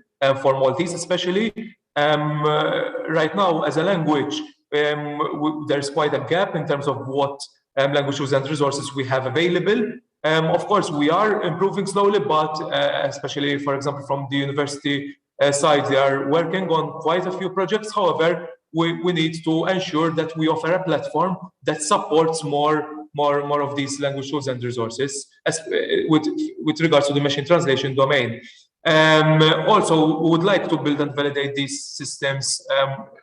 for Maltese especially. Right now, as a language, there's quite a gap in terms of what language tools and resources we have available. Of course, we are improving slowly, but especially, for example, from the university side, they are working on quite a few projects. However, we need to ensure that we offer a platform that supports more of these language tools and resources with regards to the machine translation domain. Also, we would like to build and validate these systems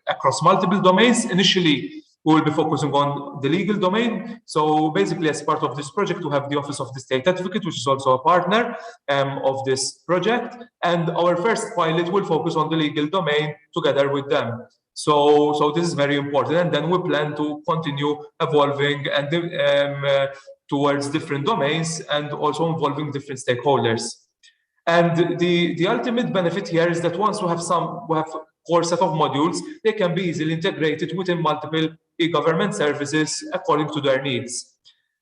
across multiple domains. Initially, we will be focusing on the legal domain. So basically, as part of this project, we have the Office of the State Advocate, which is also a partner of this project. And our first pilot will focus on the legal domain together with them. So this is very important. And then we plan to continue evolving and towards different domains and also involving different stakeholders. And the ultimate benefit here is that once we have core set of modules, they can be easily integrated within multiple e-government services according to their needs.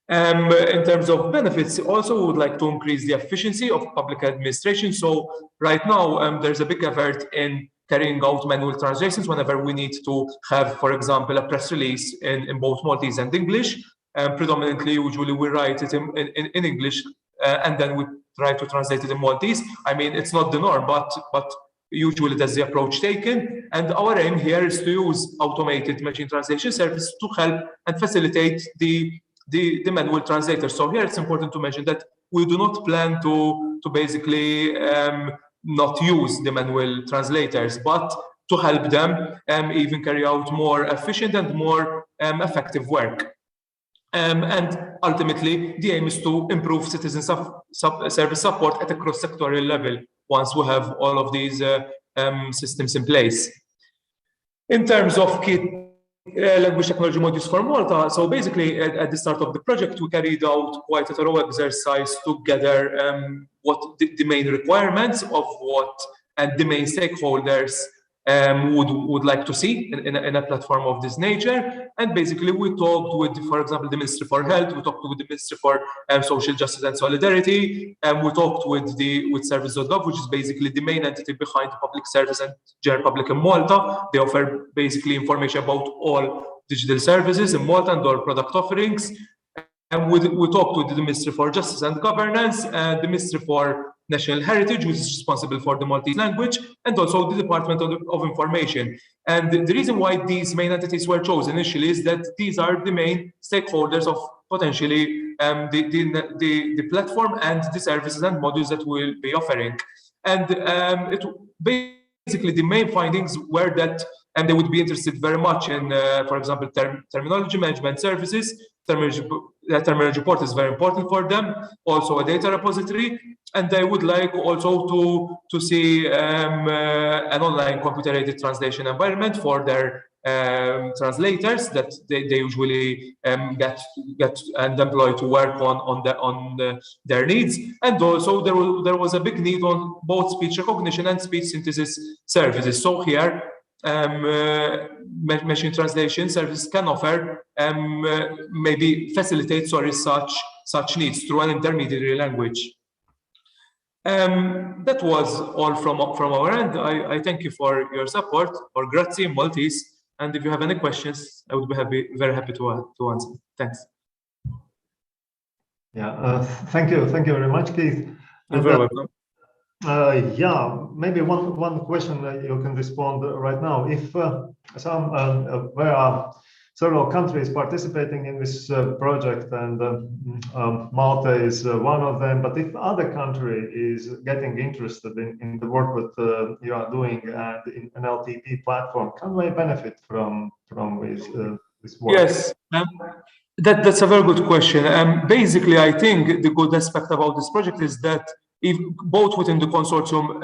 In terms of benefits, also we would like to increase the efficiency of public administration. So right now, there's a big effort in carrying out manual translations whenever we need to have, for example, a press release in both Maltese and English. Predominantly, usually we write it in English and then we try to translate it in Maltese. I mean, it's not the norm, but usually that's the approach taken. And our aim here is to use automated machine translation service to help and facilitate the manual translator. So here it's important to mention that we do not plan to basically not use the manual translators, but to help them even carry out more efficient and more effective work. And ultimately, the aim is to improve citizen service support at a cross-sectorial level once we have all of these systems in place. In terms of key language technology modules for Malta, so basically at the start of the project, we carried out quite a thorough exercise to gather what the main requirements of what and the main stakeholders would like to see in a platform of this nature. And basically we talked with, for example, the Ministry for Health, we talked with the Ministry for Social Justice and Solidarity, and we talked with Service.gov, which is basically the main entity behind public service and general public in Malta. They offer basically information about all digital services in Malta and all product offerings. And we talked with the Ministry for Justice and Governance, and the Ministry for National Heritage, which is responsible for the Maltese language, and also the Department of Information. And the reason why these main entities were chosen initially is that these are the main stakeholders of potentially the platform and the services and modules that we'll be offering. And basically the main findings were that they would be interested very much in, for example, terminology management services. Terminology port is very important for them. Also a data repository, and they would like also to see an online computer-aided translation environment for their translators that they usually get and employ to work on their needs. And also there was a big need on both speech recognition and speech synthesis services. So here machine translation service can offer maybe facilitate such needs through an intermediary language. That was all from our end. I thank you for your support, or grazie in Maltese. And if you have any questions, I would be very happy to answer. Thanks. Yeah, thank you very much, Keith. You're very welcome. Yeah, maybe one question that you can respond right now. If there are several countries participating in this project, and Malta is one of them, but if other country is getting interested in the work that you are doing and in an LTP platform, can they benefit from this work? Yes, that's a very good question. Basically, I think the good aspect about this project is that if both within the consortium,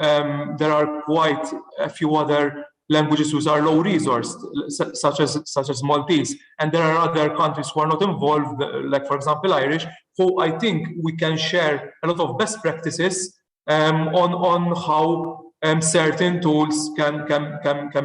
there are quite a few other languages which are low resourced, such as Maltese, and there are other countries who are not involved, like for example Irish, who I think we can share a lot of best practices on how certain tools can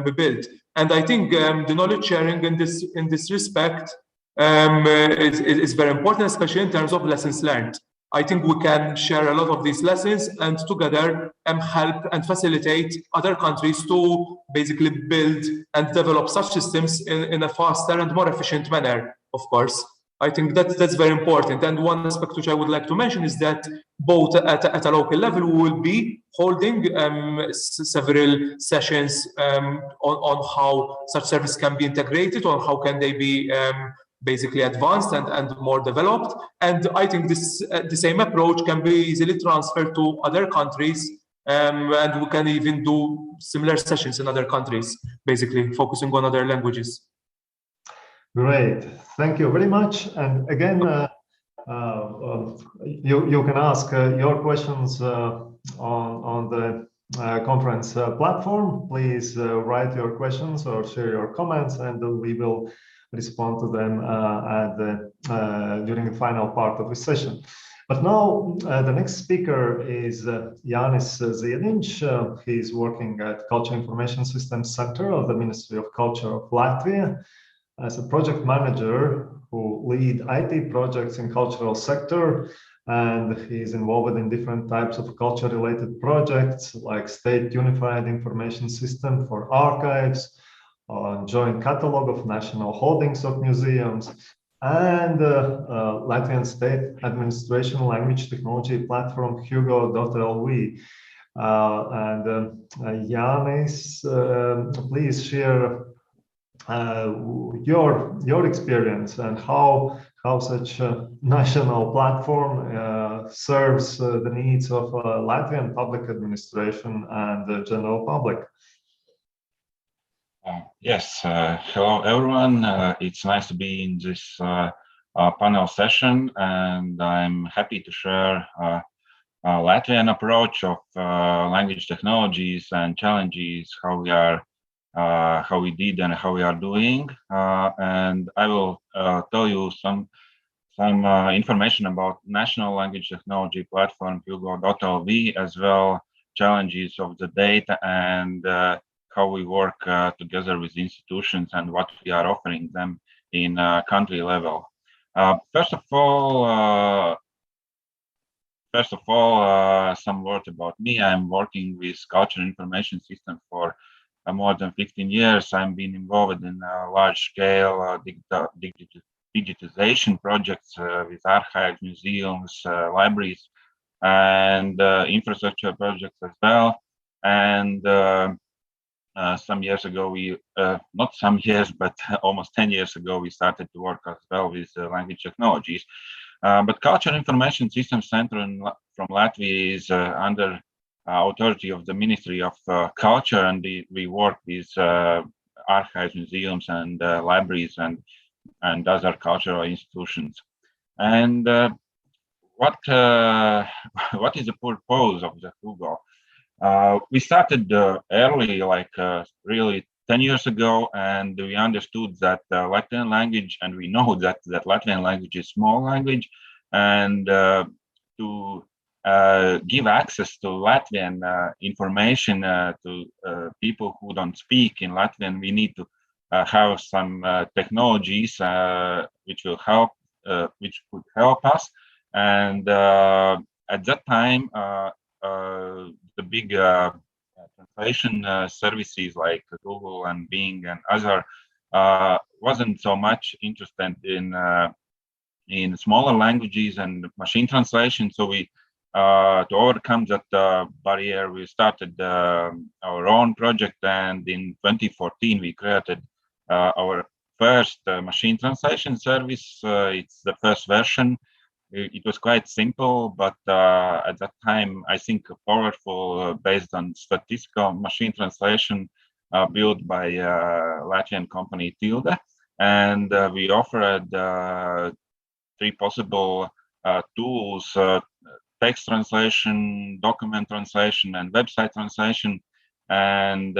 be built. And I think the knowledge sharing in this respect is very important, especially in terms of lessons learned. I think we can share a lot of these lessons and together help and facilitate other countries to basically build and develop such systems in a faster and more efficient manner, of course. I think that's very important. And one aspect which I would like to mention is that both at a local level, we will be holding several sessions on how such service can be integrated, or how can they be basically advanced and more developed. And I think the same approach can be easily transferred to other countries, and we can even do similar sessions in other countries, basically focusing on other languages. Great, thank you very much. And again, you can ask your questions on the conference platform. Please write your questions or share your comments, and we will respond to them during the final part of the session. But now the next speaker is Jānis Ziediņš. He's working at Culture Information Systems Center of the Ministry of Culture of Latvia as a project manager who lead IT projects in cultural sector, and he's involved in different types of culture-related projects like State Unified Information System for Archives, Joint Catalog of National Holdings of Museums, and Latvian State Administration Language Technology Platform Juga.lv. Jānis, please share your experience and how such a national platform serves the needs of Latvian public administration and the general public. Yes, hello everyone. It's nice to be in this panel session, and I'm happy to share a Latvian approach of language technologies and challenges, how we did and how we are doing, and I will tell you some information about National Language Technology Platform Juga.lv, as well challenges of the data and how we work together with institutions and what we are offering them in country level. First of all, some words about me. I'm working with Culture Information System for more than 15 years. I've been involved in large-scale digitization projects with archives, museums, libraries, and infrastructure projects as well. And some years ago, not some years, but almost 10 years ago, we started to work as well with language technologies. But Culture Information Systems Center from Latvia is under authority of the Ministry of Culture, and we work with archives, museums, and libraries and other cultural institutions. And what is the purpose of the Juga? We started early, like really 10 years ago, and we understood that Latvian language, and we know that Latvian language is small language, and to give access to Latvian information to people who don't speak in Latvian, we need to have some technologies which will help, which could help us. And at that time, the big translation services like Google and Bing and other wasn't so much interested in smaller languages and machine translation. So we to overcome that barrier, we started our own project, and in 2014 we created our first machine translation service. It's the first version. It was quite simple, but at that time, I think powerful, based on statistical machine translation built by Latvian company Tilde. And we offered 3 possible tools: text translation, document translation, and website translation, and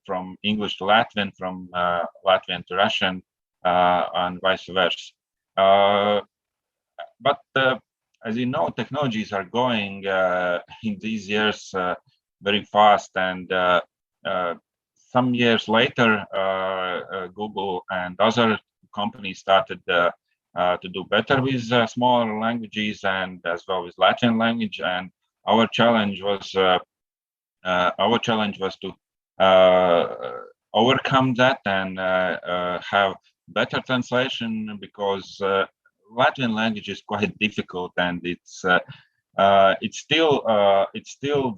from English to Latvian, from Latvian to Russian, and vice versa. But as you know, technologies are going in these years very fast, and some years later, Google and other companies started to do better with smaller languages, and as well with Latvian language. And our challenge was to overcome that and have better translation, because Latvian language is quite difficult, and it's still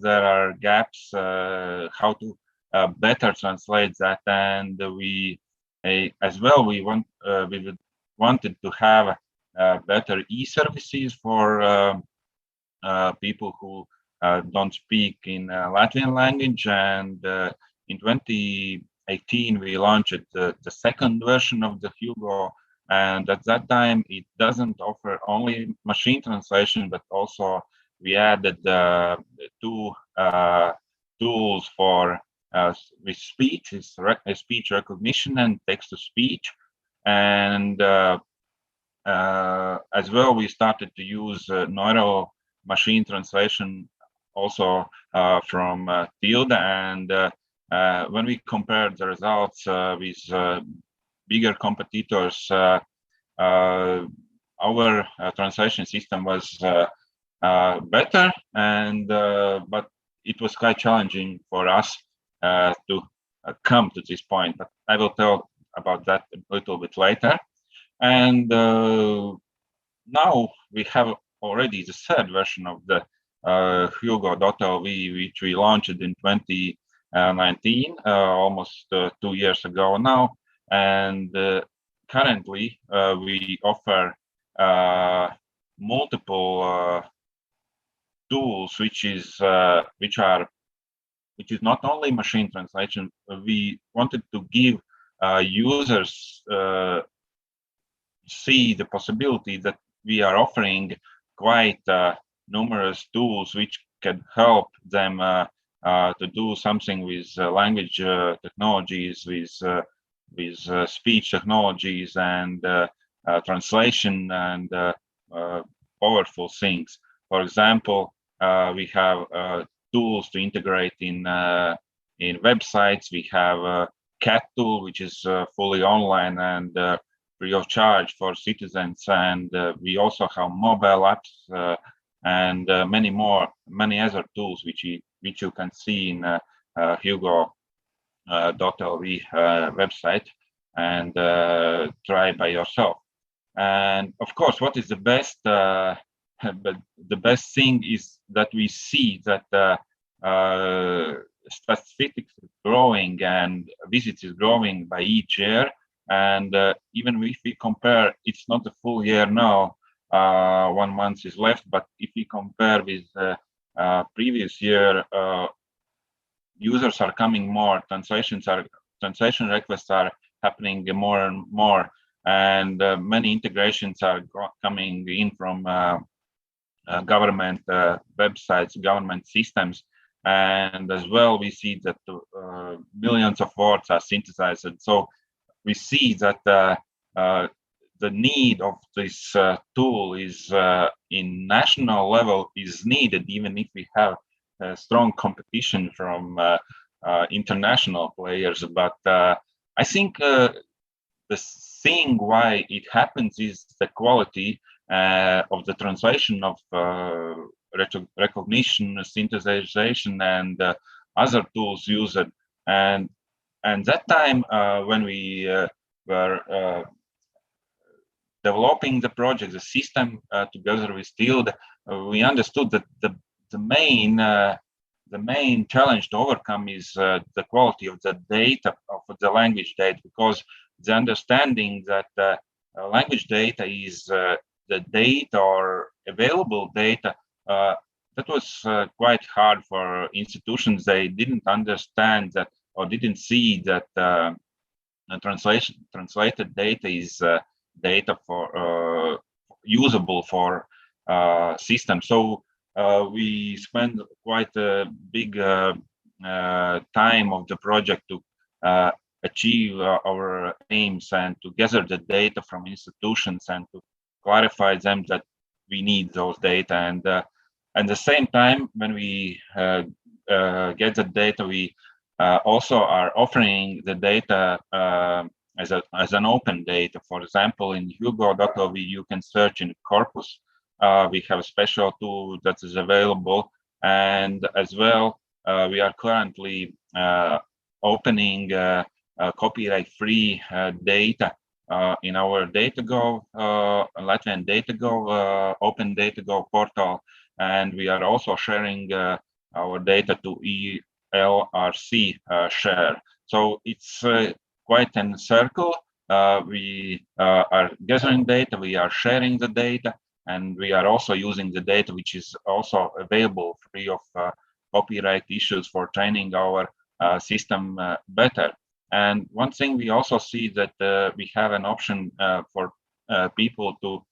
there are gaps how to better translate that. And we wanted to have better e-services for people who don't speak in Latvian language. And in 2018 we launched the second version of the Hugo. And at that time, it doesn't offer only machine translation, but also we added 2 tools for with speech, speech recognition and text-to-speech. And as well, we started to use neuro machine translation also from Tilde. And when we compared the results with bigger competitors, our translation system was better, and but it was quite challenging for us to come to this point. But I will tell about that a little bit later. And now we have already the third version of the Hugo.lv, which we launched in 2019, almost 2 years ago now. And currently we offer multiple tools, which is not only machine translation. We wanted to give users see the possibility that we are offering quite numerous tools which can help them to do something with language technologies, with speech technologies, and translation, and powerful things. For example, we have tools to integrate in websites. We have a CAT tool, which is fully online and free of charge for citizens, and we also have mobile apps and many other tools which you can see in Hugo.lv website and try by yourself. And of course, what is the best? But the best thing is that we see that statistics is growing and visits is growing by each year. And even if we compare, it's not a full year now. 1 month is left, but if we compare with previous year, users are coming more, translation requests are happening more and more, and many integrations are coming in from government websites, government systems. And as well, we see that millions of words are synthesized. And so we see that the need of this tool is in national level is needed, even if we have strong competition from international players. But I think the thing why it happens is the quality of the translation of recognition, synthesization, and other tools used. And that time when we were developing the project, the system together with Tilde, we understood that the main challenge to overcome is the quality of the data, of the language data, because the understanding that language data is the data or available data, that was quite hard for institutions. They didn't understand that or didn't see that translated data is data for usable for systems. So we spent quite a big time of the project to achieve our aims and to gather the data from institutions and to clarify them that we need those data. And at the same time, when we get the data, we also are offering the data as an open data. For example, in Juga.lv, you can search in corpus. We have a special tool that is available, and as well, we are currently opening copyright-free data in our DataGov, Latvian DataGov, Open DataGov portal, and we are also sharing our data to ELRC share. So it's quite a circle. We are gathering data, we are sharing the data, and we are also using the data which is also available free of copyright issues for training our system better. And one thing we also see that we have an option for people to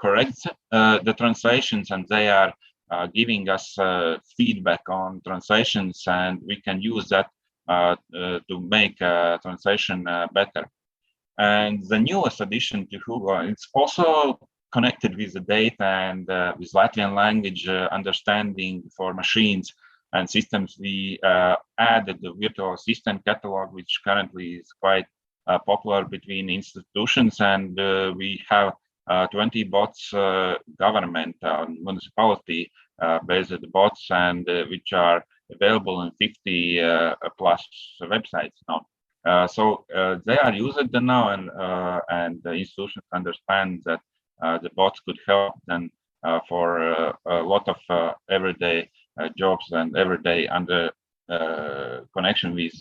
correct the translations, and they are giving us feedback on translations, and we can use that to make translation better. And the newest addition to Juga, it's also connected with the data and with Latvian language understanding for machines and systems. We added the virtual assistant catalog, which currently is quite popular between institutions, and we have 20 bots, government, municipality based bots, and which are available in 50 plus websites now. So they are used now, and the institutions understand that the bots could help them for a lot of everyday jobs and everyday under connection with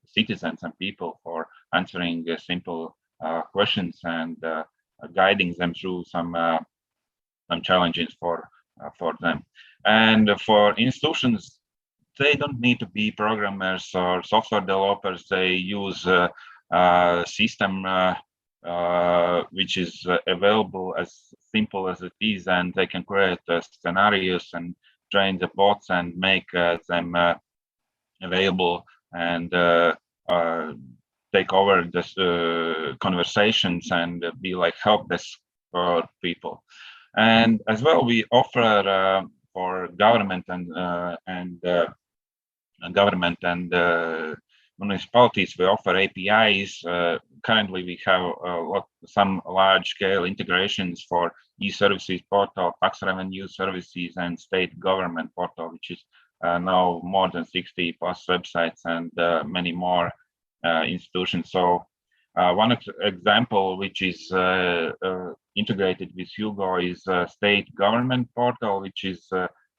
citizens and people for answering simple questions and guiding them through some challenges for them. And for institutions, they don't need to be programmers or software developers. They use a system which is available as simple as it is, and they can create scenarios and train the bots and make them available and take over this conversations and be like help desk for people. And as well, we offer for government and government and municipalities, we offer APIs. Currently, we have some large-scale integrations for e-services portal, tax revenue services, and state government portal, which is now more than 60 plus websites and many more institutions. So one example which is integrated with Juga is state government portal, which is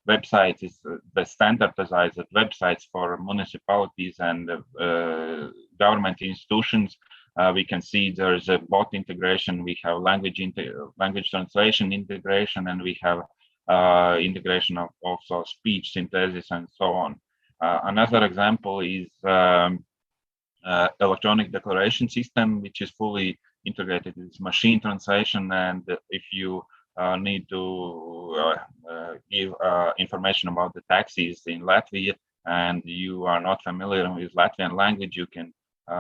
website is the standardized websites for municipalities and government institutions. We can see there is a bot integration. We have language translation integration, and we have integration of also speech synthesis and so on. Another example is electronic declaration system, which is fully integrated with machine translation. And if you need to give information about the taxes in Latvia and you are not familiar with Latvian language, you can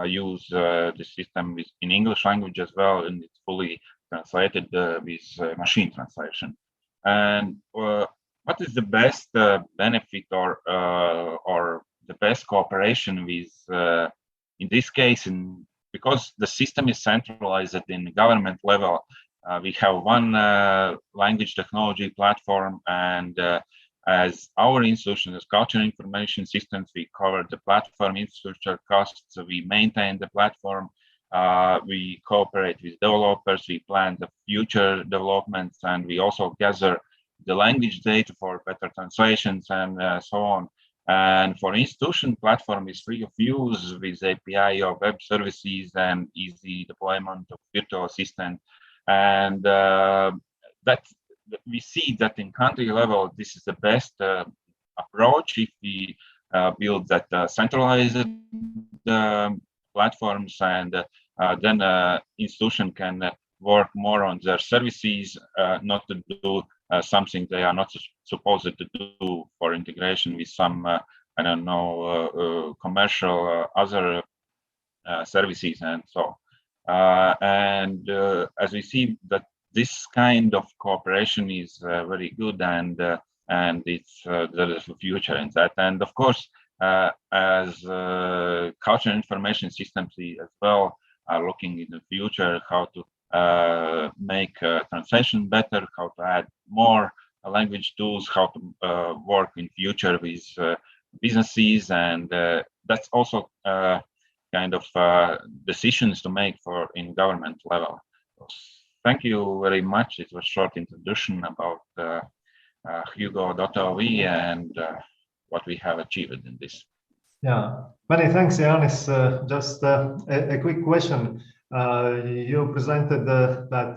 use the system in English language as well, and it's fully translated with machine translation. And what is the best benefit or the best cooperation with in this case? Because the system is centralized in the government level, we have one language technology platform, and as our institution, as Culture Information Systems, we cover the platform infrastructure costs, we maintain the platform, we cooperate with developers, we plan the future developments, and we also gather the language data for better translations and so on. And for institution, platform is free of use with API of web services and easy deployment of virtual assistant. And that we see that in country level, this is the best approach if we build that centralized platforms, and then institution can work more on their services, not to do something they are not supposed to do for integration with some, I don't know, commercial other services and so. And as we see that this kind of cooperation is very good, and it's there is a future in that. And of course, as culture information systems as well are looking in the future how to make translation better, how to add more language tools, how to work in future with businesses, and that's also kind of decisions to make for in government level. Thank you very much. It was a short introduction about Hugo.ov and what we have achieved in this. Yeah, many thanks, Yanis. Just a quick question. You presented that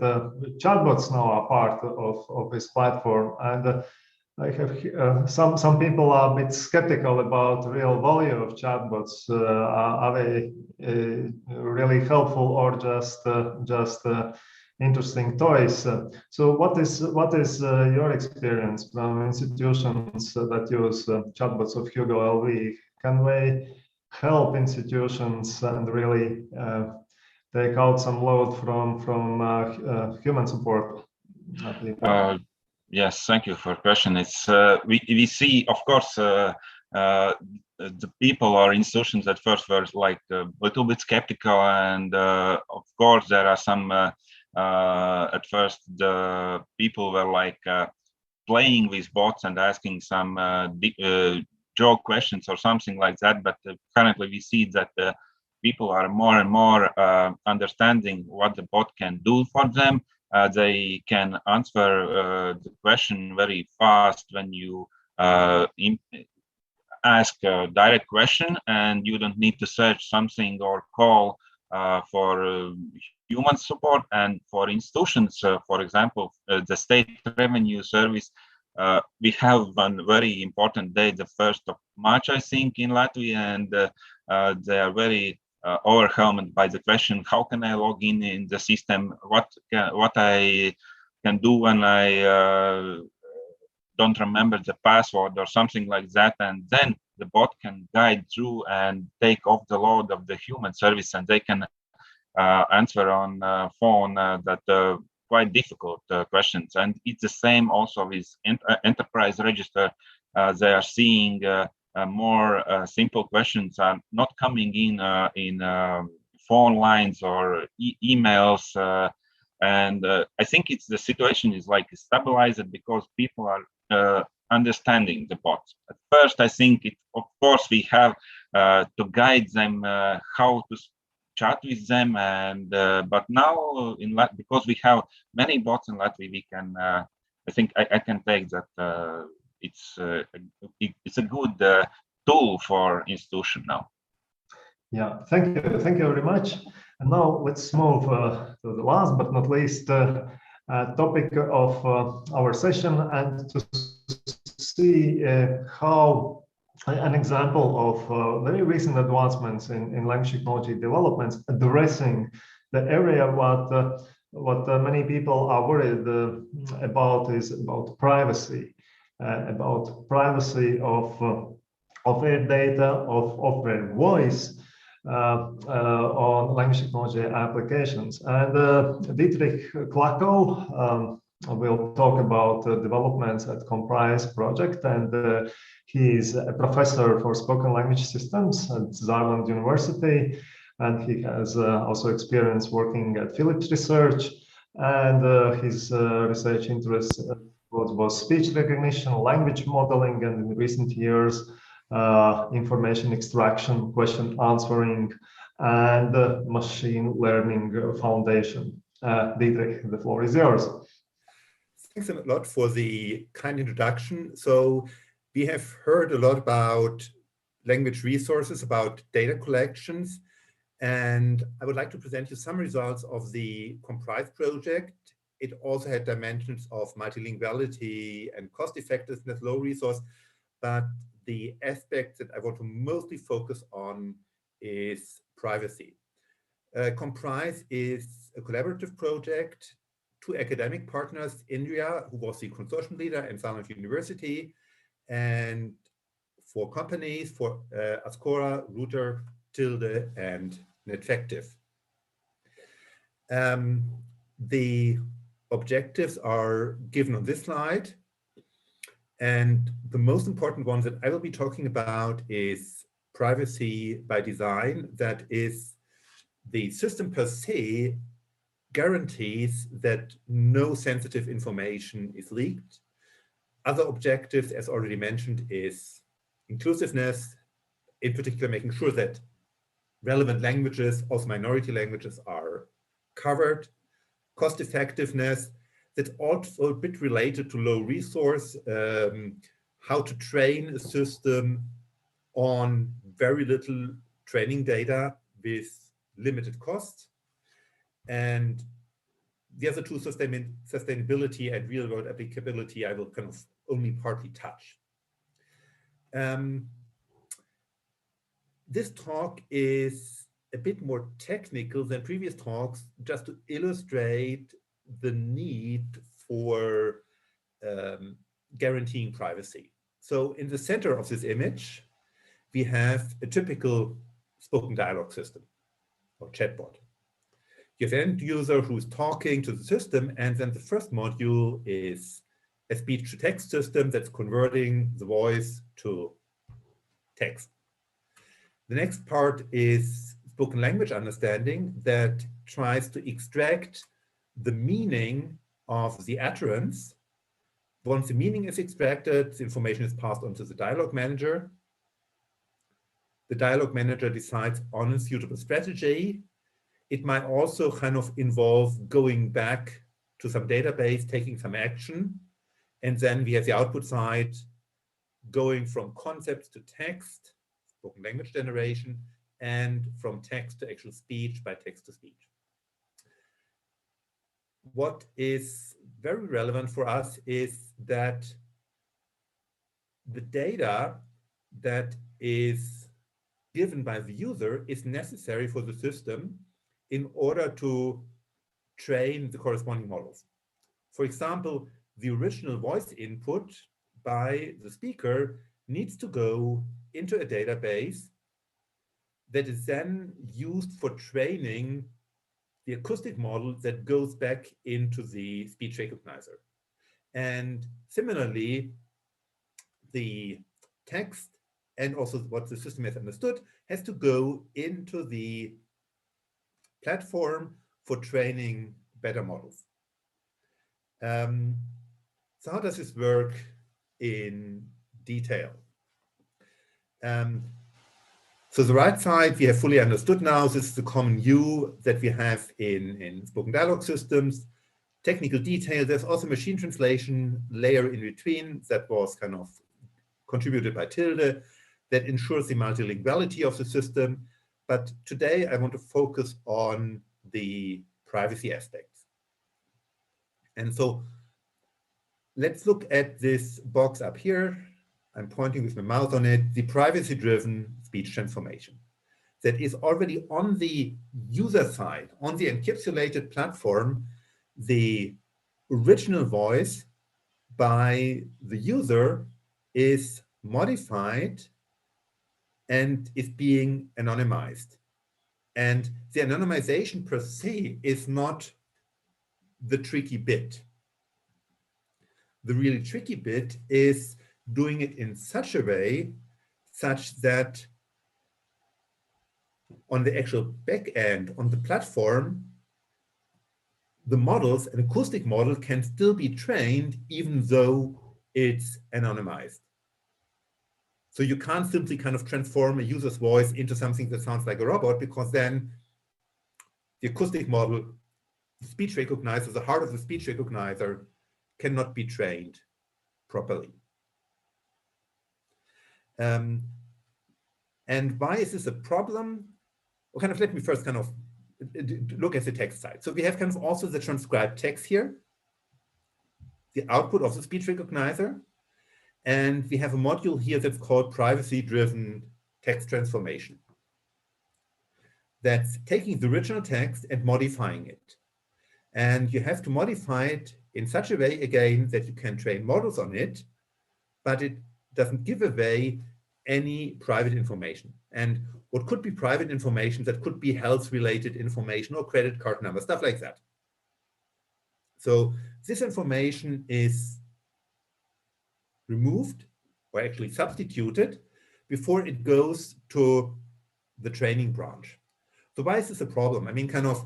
chatbots now are part of this platform, and I have some people are a bit skeptical about the real value of chatbots. Are they really helpful or just interesting toys? So what is your experience from institutions that use chatbots of Hugo LV? Can they help institutions and really take out some load from human support? Yes, thank you for the question. It's we see, of course, the people or institutions at first were like a little bit skeptical, and of course there are some at first the people were like playing with bots and asking some joke questions or something like that. But currently we see that people are more and more understanding what the bot can do for them. They can answer the question very fast when you ask a direct question, and you don't need to search something or call for human support. And for institutions, for example, the State Revenue Service, we have one very important day, the 1st of March, I think, in Latvia, and they are very overwhelmed by the question: how can I log in the system? What I can do when I don't remember the password or something like that? And then the bot can guide through and take off the load of the human service, and they can answer on phone that quite difficult questions. And it's the same also with enterprise register. They are seeing more simple questions are not coming in phone lines or emails, and I think it's the situation is like stabilized because people are understanding the bots. At first, I think of course we have to guide them how to chat with them, and but now because we have many bots in Latvia, we can I think I can take that it's a good tool for institution now. Yeah, thank you very much. And now let's move to the last but not least topic of our session, and to see how an example of very recent advancements in language technology developments addressing the area what many people are worried about is about privacy. About privacy of their data, of their voice on language technology applications. And Dietrich Klakow will talk about developments at Comprise project, and he is a professor for spoken language systems at Saarland University, and he has also experience working at Philips Research, and his research interests was speech recognition, language modeling, and in recent years, information extraction, question answering, and machine learning foundation. Dietrich, the floor is yours. Thanks a lot for the kind introduction. So we have heard a lot about language resources, about data collections, and I would like to present you some results of the Comprise project. It also had dimensions of multilinguality and cost effectiveness, low resource, but the aspect that I want to mostly focus on is privacy. Comprise is a collaborative project. Two academic partners, Indria, who was the consortium leader, and Salland University, and 4 companies, for Ascora, Router, Tilde, and Netfactive. The objectives are given on this slide, and the most important one that I will be talking about is privacy by design. That is, the system per se guarantees that no sensitive information is leaked. Other objectives, as already mentioned, is inclusiveness, in particular making sure that relevant languages, also minority languages, are covered. Cost effectiveness, that's also a bit related to low resource, how to train a system on very little training data with limited cost. And the other two, sustainability and real-world applicability, I will kind of only partly touch. This talk is a bit more technical than previous talks, just to illustrate the need for guaranteeing privacy. So in the center of this image, we have a typical spoken dialogue system or chatbot. You have an end user who's talking to the system, and then the first module is a speech-to-text system that's converting the voice to text. The next part is spoken language understanding that tries to extract the meaning of the utterance. Once the meaning is extracted, the information is passed on to the dialogue manager. The dialogue manager decides on a suitable strategy. It might also kind of involve going back to some database, taking some action. And then we have the output side going from concepts to text, spoken language generation, and from text to actual speech by text to speech. What is very relevant for us is that the data that is given by the user is necessary for the system in order to train the corresponding models. For example, the original voice input by the speaker needs to go into a database that is then used for training the acoustic model that goes back into the speech recognizer. And similarly, the text and also what the system has understood has to go into the platform for training better models. So how does this work in detail? So the right side, we have fully understood now. This is the common view that we have in spoken dialogue systems. Technical detail, there's also machine translation layer in between that was kind of contributed by Tilde that ensures the multilinguality of the system. But today I want to focus on the privacy aspects. And so let's look at this box up here. I'm pointing with my mouse on it, the privacy-driven speech transformation that is already on the user side, on the encapsulated platform. The original voice by the user is modified and is being anonymized. And the anonymization per se is not the tricky bit. The really tricky bit is doing it in such a way such that on the actual back end, on the platform, the models, an acoustic model can still be trained even though it's anonymized. So you can't simply kind of transform a user's voice into something that sounds like a robot, because then the acoustic model, the speech recognizer, the heart of the speech recognizer cannot be trained properly. And why is this a problem? Well, kind of let me first kind of look at the text side. So we have kind of also the transcribed text here, the output of the speech recognizer, and we have a module here that's called privacy-driven text transformation. That's taking the original text and modifying it. And you have to modify it in such a way, again, that you can train models on it, but it doesn't give away any private information. And what could be private information, that could be health-related information or credit card number, stuff like that. So this information is removed or actually substituted before it goes to the training branch. So why is this a problem? I mean, kind of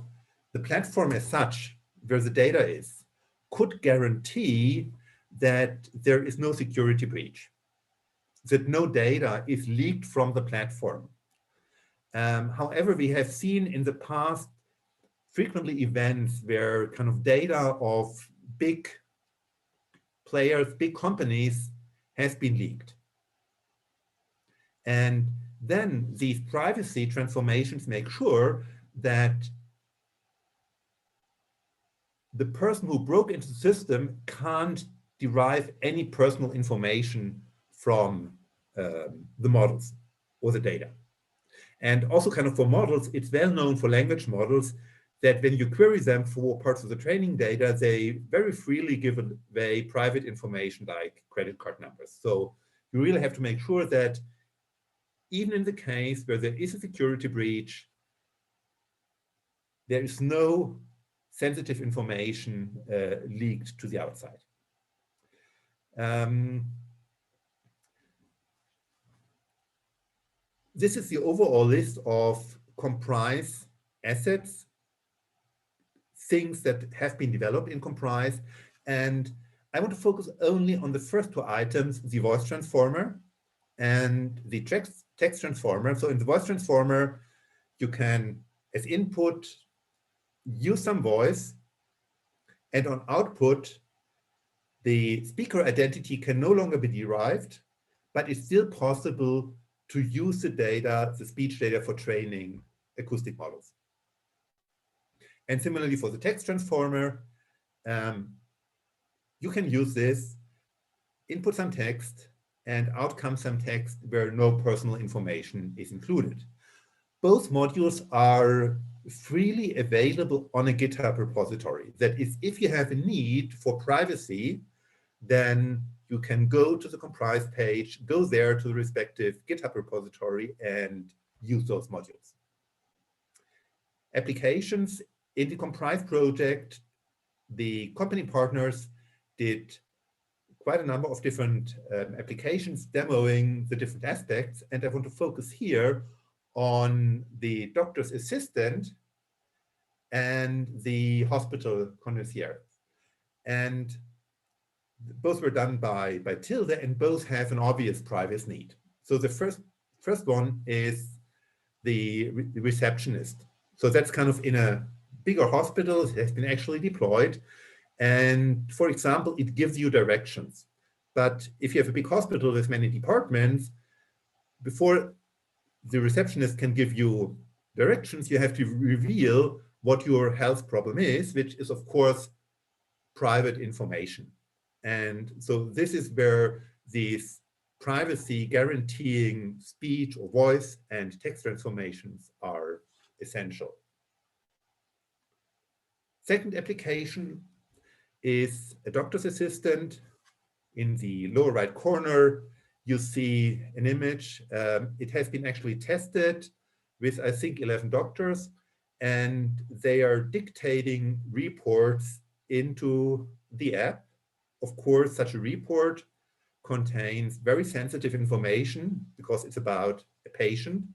the platform as such, where the data is, could guarantee that there is no security breach, that no data is leaked from the platform. However, we have seen in the past frequently events where kind of data of big players, big companies has been leaked. And then these privacy transformations make sure that the person who broke into the system can't derive any personal information from the models or the data. And also kind of for models, it's well known for language models that when you query them for parts of the training data, they very freely give away private information like credit card numbers. So you really have to make sure that even in the case where there is a security breach, there is no sensitive information leaked to the outside. This is the overall list of Comprise assets, things that have been developed in Comprise. And I want to focus only on the first two items, the voice transformer and the text transformer. So in the voice transformer, you can, as input, use some voice, and on output, the speaker identity can no longer be derived, but it's still possible to use the data, the speech data, for training acoustic models. And similarly for the text transformer, you can use this, input some text, and out comes some text where no personal information is included. Both modules are freely available on a GitHub repository. That is, if you have a need for privacy, then you can go to the Comprise page, go there to the respective GitHub repository and use those modules. Applications in the Comprise project, the company partners did quite a number of different applications demoing the different aspects. And I want to focus here on the doctor's assistant and the hospital concierge. And both were done by Tilde, and both have an obvious privacy need. So the first one is the receptionist. So that's kind of in a bigger hospital. It has been actually deployed. And for example, it gives you directions. But if you have a big hospital with many departments, before the receptionist can give you directions, you have to reveal what your health problem is, which is, of course, private information. And so this is where these privacy guaranteeing speech or voice and text transformations are essential. Second application is a doctor's assistant. In the lower right corner, you see an image. It has been actually tested with, I think, 11 doctors, and they are dictating reports into the app. Of course, such a report contains very sensitive information because it's about a patient,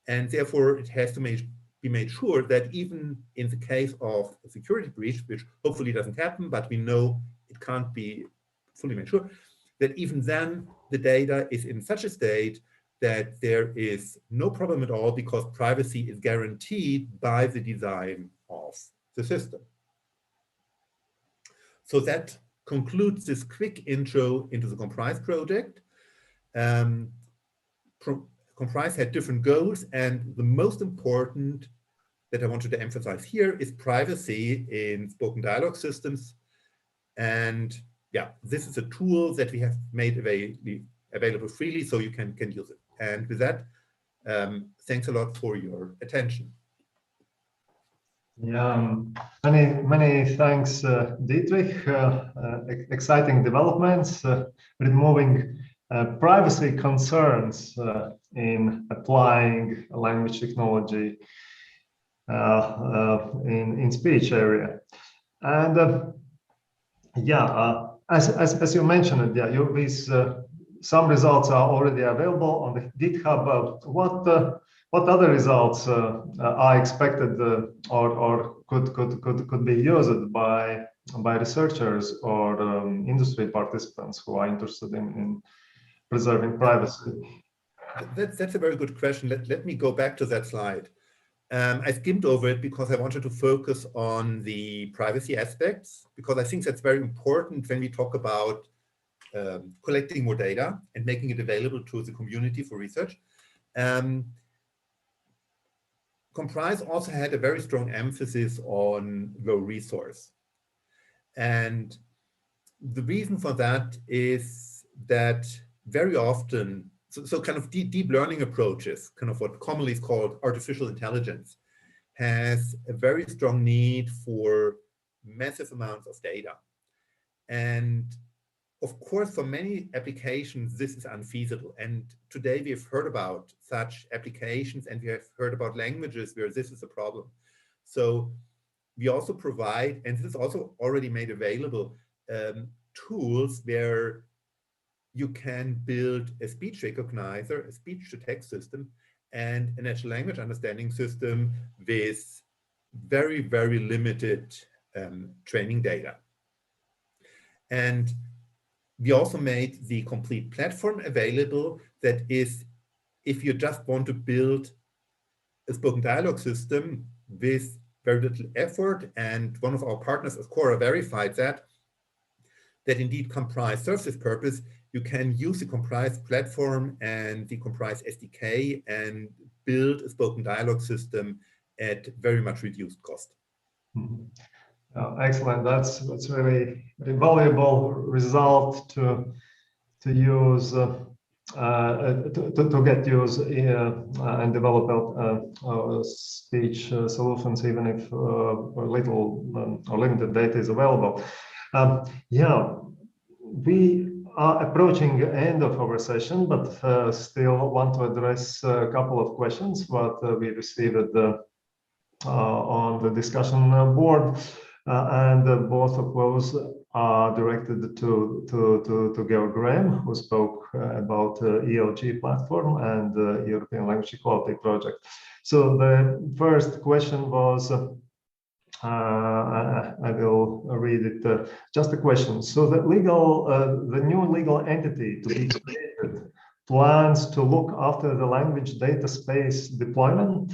and therefore it has to be made sure that even in the case of a security breach, which hopefully doesn't happen, but we know it can't be fully made sure, that even then the data is in such a state that there is no problem at all because privacy is guaranteed by the design of the system. So that concludes this quick intro into the Comprise project. Comprise had different goals, and the most important that I wanted to emphasize here is privacy in spoken dialogue systems. And yeah, this is a tool that we have made available freely, so you can use it. And with that, thanks a lot for your attention. Yeah, many thanks, Dietrich. Exciting developments, removing privacy concerns in applying language technology in speech area. And yeah, as you mentioned, yeah, some results are already available on the GitHub. What other results are expected or could be used by researchers or industry participants who are interested in preserving privacy? That's a very good question. Let me go back to that slide. I skimmed over it because I wanted to focus on the privacy aspects, because I think that's very important when we talk about collecting more data and making it available to the community for research. Comprise also had a very strong emphasis on low resource. And the reason for that is that very often, so kind of deep learning approaches, kind of what commonly is called artificial intelligence, has a very strong need for massive amounts of data. And of course, for many applications, this is unfeasible. And today we have heard about such applications, and we have heard about languages where this is a problem. So we also provide, and this is also already made available, tools where you can build a speech recognizer, a speech-to-text system, and a natural language understanding system with very, very limited training data. And we also made the complete platform available. That is, if you just want to build a spoken dialogue system with very little effort, and one of our partners, Ascora, verified that indeed Comprise serves this purpose, you can use the Comprise platform and the Comprise SDK and build a spoken dialogue system at very much reduced cost. Mm-hmm. Excellent. That's really valuable result to use to get use and develop speech solutions, even if little or limited data is available. Yeah, we are approaching the end of our session, but still want to address a couple of questions what we received on the discussion board. And both of those are directed to Georg Graham, who spoke about ELG platform and the European Language Equality project. So the first question was, I will read it, just a question. So the new legal entity to be created plans to look after the language data space deployment?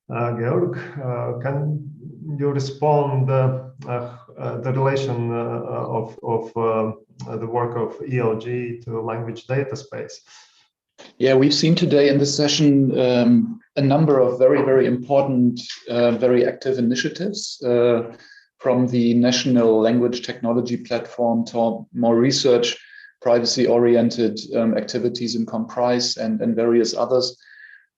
Georg, can you respond the relation of the work of ELG to language data space? Yeah, we've seen today in this session a number of very, very important, very active initiatives from the National Language Technology Platform to more research, privacy-oriented activities in Comprise and various others.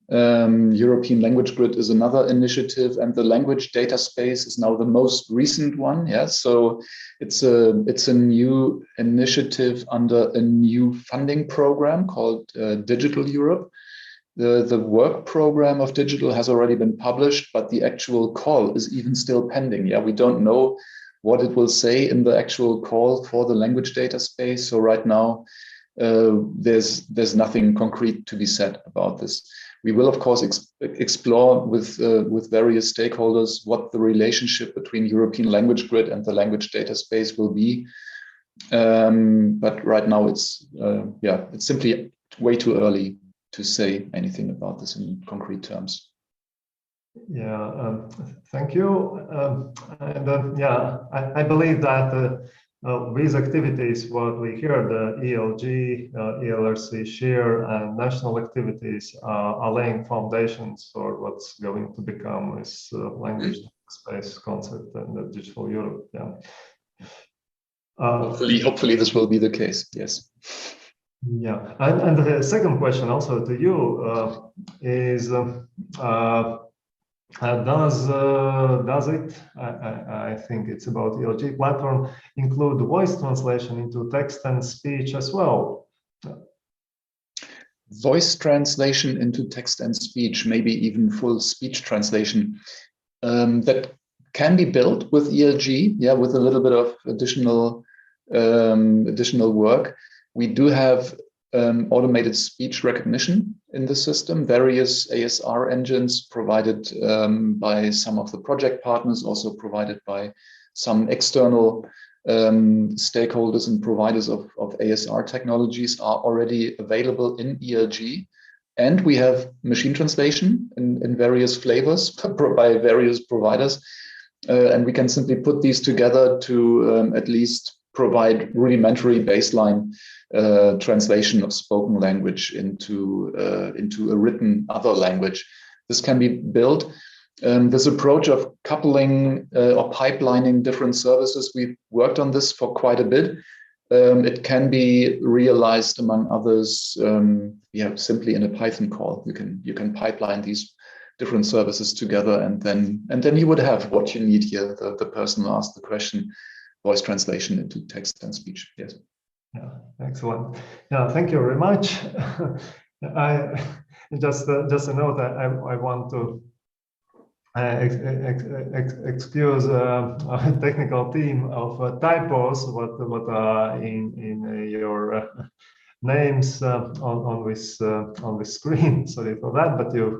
European Language Grid is another initiative, and the language data space is now the most recent one. Yeah, so it's a new initiative under a new funding program called Digital Europe. The work program of Digital has already been published, but the actual call is even still pending. Yeah, we don't know what it will say in the actual call for the language data space. So right now, there's nothing concrete to be said about this. We will, of course, explore with various stakeholders what the relationship between European Language Grid and the language data space will be. But right now, it's simply way too early to say anything about this in concrete terms. Yeah, thank you. I believe that these activities, what we hear, the ELG, ELRC share and national activities are laying foundations for what's going to become this language space concept and the digital Europe. Yeah. Hopefully this will be the case. Yes. Yeah, and the second question also to you is, does it, I think it's about ELG platform, include voice translation into text and speech as well? Voice translation into text and speech, maybe even full speech translation, that can be built with ELG, yeah, with a little bit of additional work. We do have automated speech recognition in the system, various ASR engines provided by some of the project partners, also provided by some external stakeholders and providers of ASR technologies are already available in ELG. And we have machine translation in various flavors by various providers. And we can simply put these together to at least provide rudimentary baseline translation of spoken language into a written other language. This can be built. This approach of coupling or pipelining different services, we've worked on this for quite a bit. It can be realized, among others, simply in a Python call. You can pipeline these different services together, and then you would have what you need here. The person who asked the question, voice translation into text and speech. Yes. Yeah, excellent. Yeah, thank you very much. I just a note. I want to excuse our technical team of typos. What are in your names on this screen? Sorry for that, but you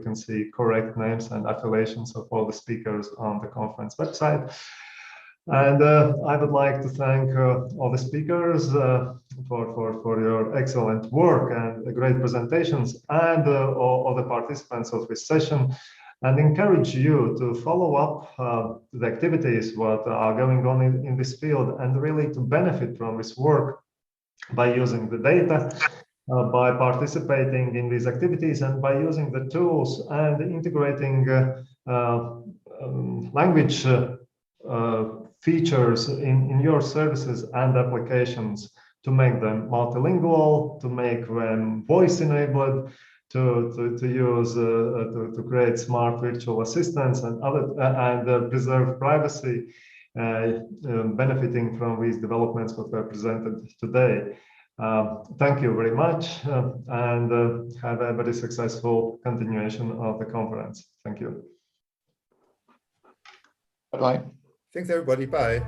can see correct names and affiliations of all the speakers on the conference website. And I would like to thank all the speakers for your excellent work and great presentations, and all the participants of this session, and encourage you to follow up the activities what are going on in this field, and really to benefit from this work by using the data, by participating in these activities, and by using the tools and integrating language features in your services and applications to make them multilingual, to make them voice enabled, to use to create smart virtual assistants and other and preserve privacy, benefiting from these developments that were presented today. Thank you very much, and have a very successful continuation of the conference. Thank you. Bye-bye. Thanks, everybody. Bye.